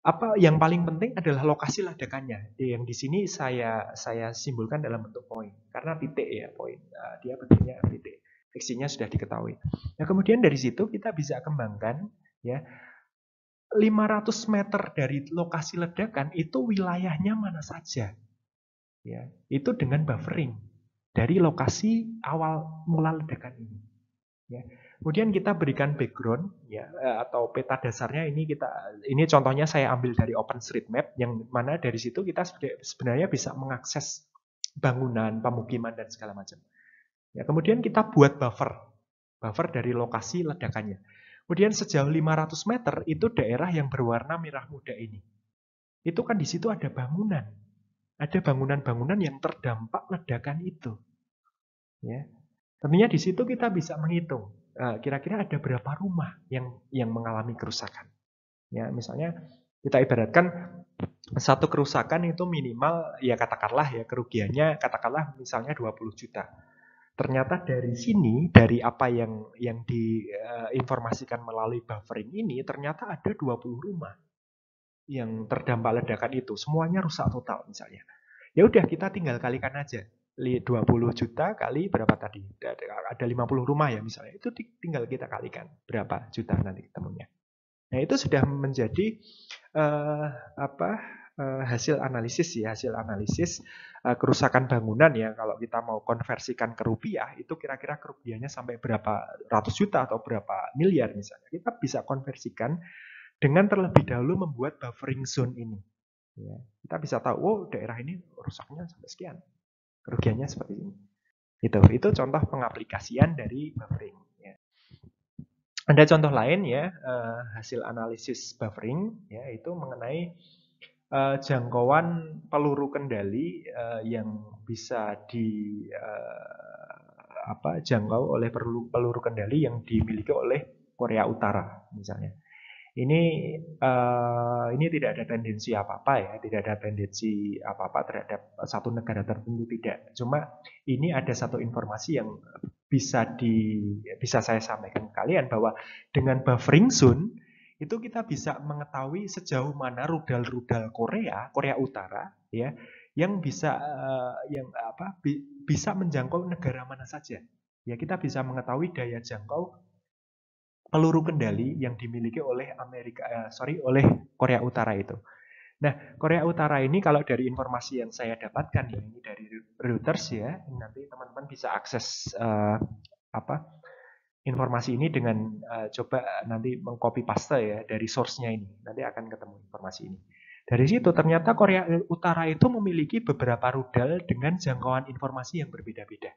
apa yang paling penting adalah lokasi ledakannya. Yang di sini saya simbolkan dalam bentuk poin karena titik ya, poin. Dia bentuknya titik. Fungsinya sudah diketahui. Nah, kemudian dari situ kita bisa kembangkan ya 500 meter dari lokasi ledakan itu wilayahnya mana saja. Ya, itu dengan buffering dari lokasi awal mula ledakan ini. Ya. Kemudian kita berikan background ya atau peta dasarnya ini contohnya saya ambil dari OpenStreetMap yang mana dari situ kita sebenarnya bisa mengakses bangunan, pemukiman dan segala macam. Ya, kemudian kita buat buffer dari lokasi ledakannya. Kemudian sejauh 500 meter itu daerah yang berwarna merah muda ini. Itu kan di situ ada bangunan. Ada bangunan-bangunan yang terdampak ledakan itu. Ya. Tentunya di situ kita bisa menghitung kira-kira ada berapa rumah yang mengalami kerusakan. Ya, misalnya kita ibaratkan satu kerusakan itu minimal ya katakanlah ya kerugiannya katakanlah misalnya 20 juta. Ternyata dari sini, dari apa yang diinformasikan melalui buffering ini, ternyata ada 20 rumah yang terdampak ledakan itu. Semuanya rusak total misalnya. Ya udah kita tinggal kalikan aja. 20 juta kali berapa tadi? Ada 50 rumah ya misalnya. Itu tinggal kita kalikan. Berapa juta nanti ketemunya. Nah itu sudah menjadi hasil analisis ya. Hasil analisis kerusakan bangunan ya, kalau kita mau konversikan ke rupiah, itu kira-kira kerugiannya sampai berapa ratus juta atau berapa miliar misalnya. Kita bisa konversikan dengan terlebih dahulu membuat buffering zone ini. Ya, kita bisa tahu, oh daerah ini rusaknya sampai sekian, kerugiannya seperti ini. Itu contoh pengaplikasian dari buffering. Ya. Ada contoh lain ya, hasil analisis buffering, ya itu mengenai jangkauan peluru kendali yang bisa jangkau oleh peluru kendali yang dimiliki oleh Korea Utara misalnya. Ini tidak ada tendensi apa-apa ya, tidak ada tendensi apa-apa terhadap satu negara tertentu, tidak. Cuma ini ada satu informasi yang bisa saya sampaikan ke kalian bahwa dengan buffering zone itu kita bisa mengetahui sejauh mana rudal-rudal Korea Utara ya yang bisa menjangkau negara mana saja. Ya kita bisa mengetahui daya jangkau peluru kendali yang dimiliki oleh oleh Korea Utara itu. Nah, Korea Utara ini kalau dari informasi yang saya dapatkan ya, ini dari Reuters ya, nanti teman-teman bisa akses informasi ini dengan coba nanti mengcopy paste ya dari source-nya ini. Nanti akan ketemu informasi ini. Dari situ ternyata Korea Utara itu memiliki beberapa rudal dengan jangkauan informasi yang berbeda-beda.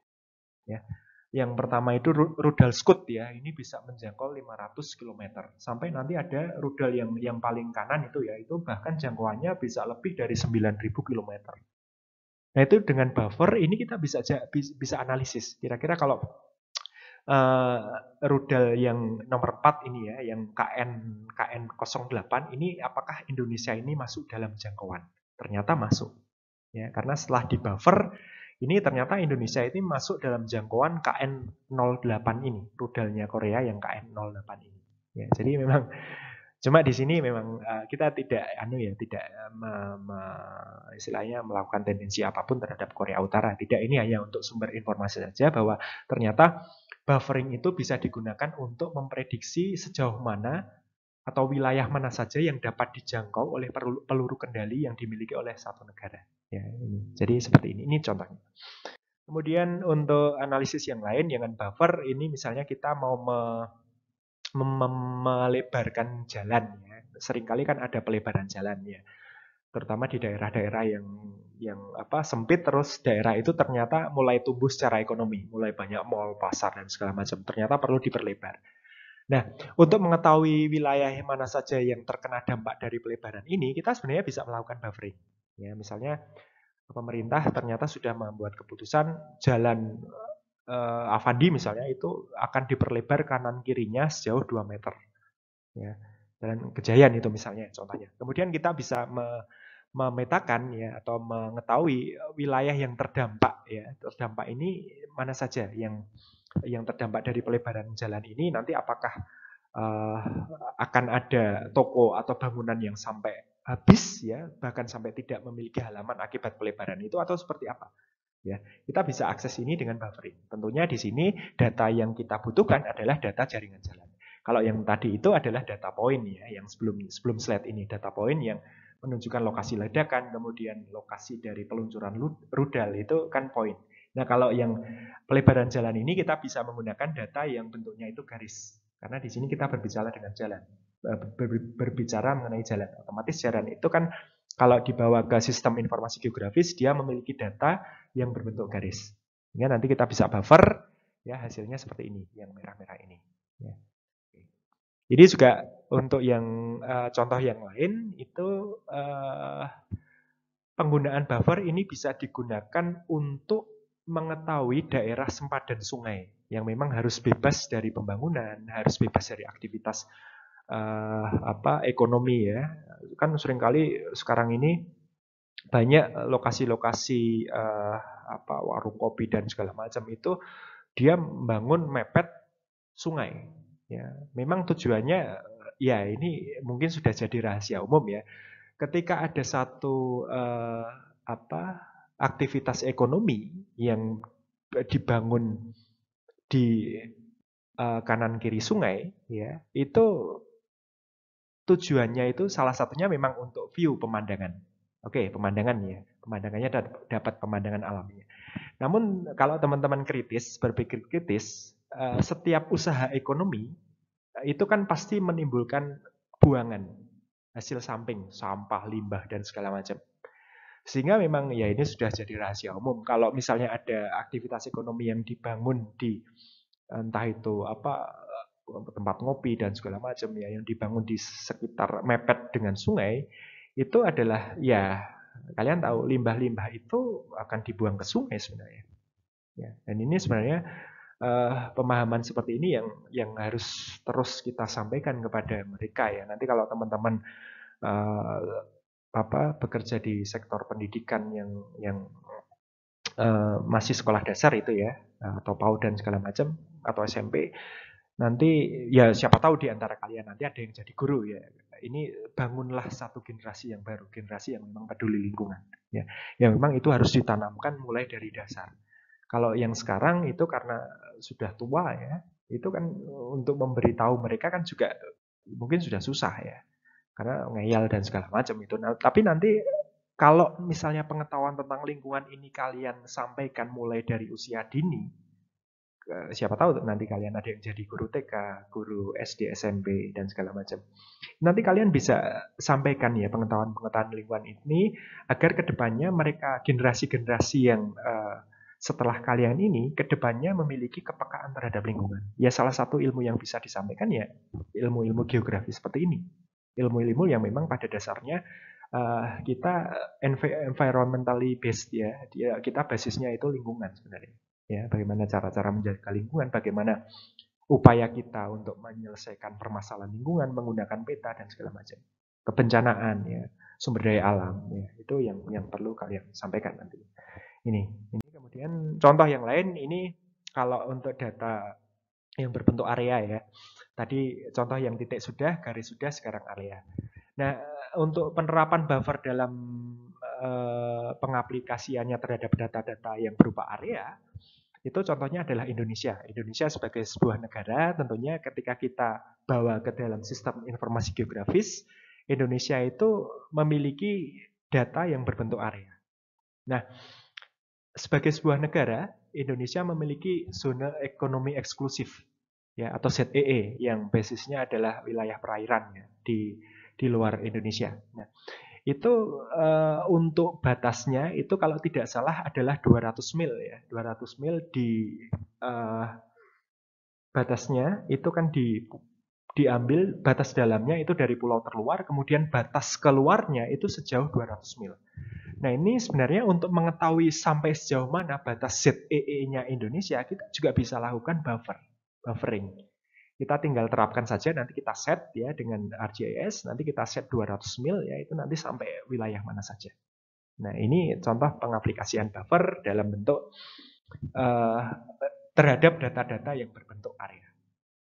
Ya. Yang pertama itu rudal Scud ya, ini bisa menjangkau 500 km. Sampai nanti ada rudal yang paling kanan itu ya, itu bahkan jangkauannya bisa lebih dari 9.000 km. Nah itu dengan buffer ini kita bisa analisis. Kira-kira kalau rudal yang nomor 4 ini ya, yang KN08 ini apakah Indonesia ini masuk dalam jangkauan? Ternyata masuk. Ya, karena setelah di buffer ini ternyata Indonesia ini masuk dalam jangkauan KN08 ini, rudalnya Korea yang KN08 ini. Ya, jadi memang cuma di sini memang kita tidak istilahnya melakukan tendensi apapun terhadap Korea Utara. Tidak, ini hanya untuk sumber informasi saja bahwa ternyata buffering itu bisa digunakan untuk memprediksi sejauh mana atau wilayah mana saja yang dapat dijangkau oleh peluru kendali yang dimiliki oleh satu negara. Ya, ini. Jadi seperti ini. Ini contohnya. Kemudian untuk analisis yang lain dengan buffer ini misalnya kita mau melebarkan jalan ya. Seringkali kan ada pelebaran jalan ya. Terutama di daerah-daerah yang sempit, terus daerah itu ternyata mulai tumbuh secara ekonomi, mulai banyak mall, pasar dan segala macam. Ternyata perlu diperlebar. Nah, untuk mengetahui wilayah mana saja yang terkena dampak dari pelebaran ini, kita sebenarnya bisa melakukan buffering. Ya, misalnya pemerintah ternyata sudah membuat keputusan jalan Avandi misalnya itu akan diperlebar kanan kirinya sejauh 2 meter. Ya, Jalan Kejayaan itu misalnya contohnya. Kemudian kita bisa memetakan ya atau mengetahui wilayah yang terdampak ya. Terdampak ini mana saja yang terdampak dari pelebaran jalan ini, nanti apakah akan ada toko atau bangunan yang sampai habis ya, bahkan sampai tidak memiliki halaman akibat pelebaran itu, atau seperti apa. Ya, kita bisa akses ini dengan buffering. Tentunya di sini data yang kita butuhkan adalah data jaringan jalan. Kalau yang tadi itu adalah data point ya, yang sebelum slide ini, data point yang menunjukkan lokasi ledakan, kemudian lokasi dari peluncuran rudal itu kan point. Nah, kalau yang pelebaran jalan ini kita bisa menggunakan data yang bentuknya itu garis. Karena di sini kita berbicara dengan jalan. Berbicara mengenai jalan. Otomatis jalan itu kan kalau dibawa ke sistem informasi geografis, dia memiliki data yang berbentuk garis. Sehingga nanti kita bisa buffer, ya hasilnya seperti ini, yang merah-merah ini. Ya. Jadi juga untuk yang contoh yang lain itu penggunaan buffer ini bisa digunakan untuk mengetahui daerah sempadan sungai yang memang harus bebas dari pembangunan, harus bebas dari aktivitas ekonomi ya. Kan seringkali sekarang ini banyak lokasi-lokasi warung kopi dan segala macam itu dia membangun mepet sungai. Ya, memang tujuannya ya ini mungkin sudah jadi rahasia umum ya. Ketika ada satu aktivitas ekonomi yang dibangun di kanan kiri sungai, ya itu tujuannya itu salah satunya memang untuk view pemandangan. Oke, pemandangan ya. Pemandangannya dapat pemandangan alamnya. Namun kalau teman-teman kritis, berpikir kritis, setiap usaha ekonomi itu kan pasti menimbulkan buangan, hasil samping, sampah, limbah, dan segala macam. Sehingga memang ya ini sudah jadi rahasia umum. Kalau misalnya ada aktivitas ekonomi yang dibangun di entah itu apa tempat ngopi dan segala macam ya yang dibangun di sekitar mepet dengan sungai, itu adalah ya kalian tahu limbah-limbah itu akan dibuang ke sungai sebenarnya. Ya, dan ini sebenarnya pemahaman seperti ini yang harus terus kita sampaikan kepada mereka ya. Nanti kalau teman-teman uh, bekerja di sektor pendidikan yang masih sekolah dasar itu ya, atau PAUD dan segala macam, atau SMP, nanti ya siapa tahu di antara kalian nanti ada yang jadi guru ya. Ini bangunlah satu generasi yang baru, generasi yang memang peduli lingkungan. Ya, yang memang itu harus ditanamkan mulai dari dasar. Kalau yang sekarang itu karena sudah tua ya, itu kan untuk memberitahu mereka kan juga mungkin sudah susah ya. Karena ngeyel dan segala macam itu. Nah, tapi nanti kalau misalnya pengetahuan tentang lingkungan ini kalian sampaikan mulai dari usia dini, siapa tahu nanti kalian ada yang jadi guru TK, guru SD, SMP, dan segala macam. Nanti kalian bisa sampaikan ya pengetahuan-pengetahuan lingkungan ini agar kedepannya mereka generasi-generasi yang setelah kalian ini kedepannya memiliki kepekaan terhadap lingkungan. Ya salah satu ilmu yang bisa disampaikan ya ilmu-ilmu geografi seperti ini. Ilmu-ilmu yang memang pada dasarnya kita environmentally based ya. Kita basisnya itu lingkungan sebenarnya. Ya, bagaimana cara-cara menjaga lingkungan, bagaimana upaya kita untuk menyelesaikan permasalahan lingkungan menggunakan peta dan segala macam. Kebencanaan ya, sumber daya alam ya, itu yang perlu kalian sampaikan nanti. Ini kemudian contoh yang lain ini kalau untuk data yang berbentuk area ya. Tadi contoh yang titik sudah, garis sudah, sekarang area. Nah, untuk penerapan buffer dalam pengaplikasiannya terhadap data-data yang berupa area, itu contohnya adalah Indonesia. Indonesia sebagai sebuah negara, tentunya ketika kita bawa ke dalam sistem informasi geografis, Indonesia itu memiliki data yang berbentuk area. Nah, sebagai sebuah negara, Indonesia memiliki zona ekonomi eksklusif ya atau ZEE yang basisnya adalah wilayah perairan ya, di luar Indonesia. Nah, itu untuk batasnya itu kalau tidak salah adalah 200 mil ya. 200 mil di batasnya itu kan diambil batas dalamnya itu dari pulau terluar, kemudian batas keluarnya itu sejauh 200 mil. Nah, ini sebenarnya untuk mengetahui sampai sejauh mana batas ZEE-nya Indonesia, kita juga bisa lakukan buffering. Kita tinggal terapkan saja, nanti kita set ya dengan ArcGIS, nanti kita set 200 mil ya, itu nanti sampai wilayah mana saja. Nah, ini contoh pengaplikasian buffer dalam bentuk terhadap data-data yang berbentuk area.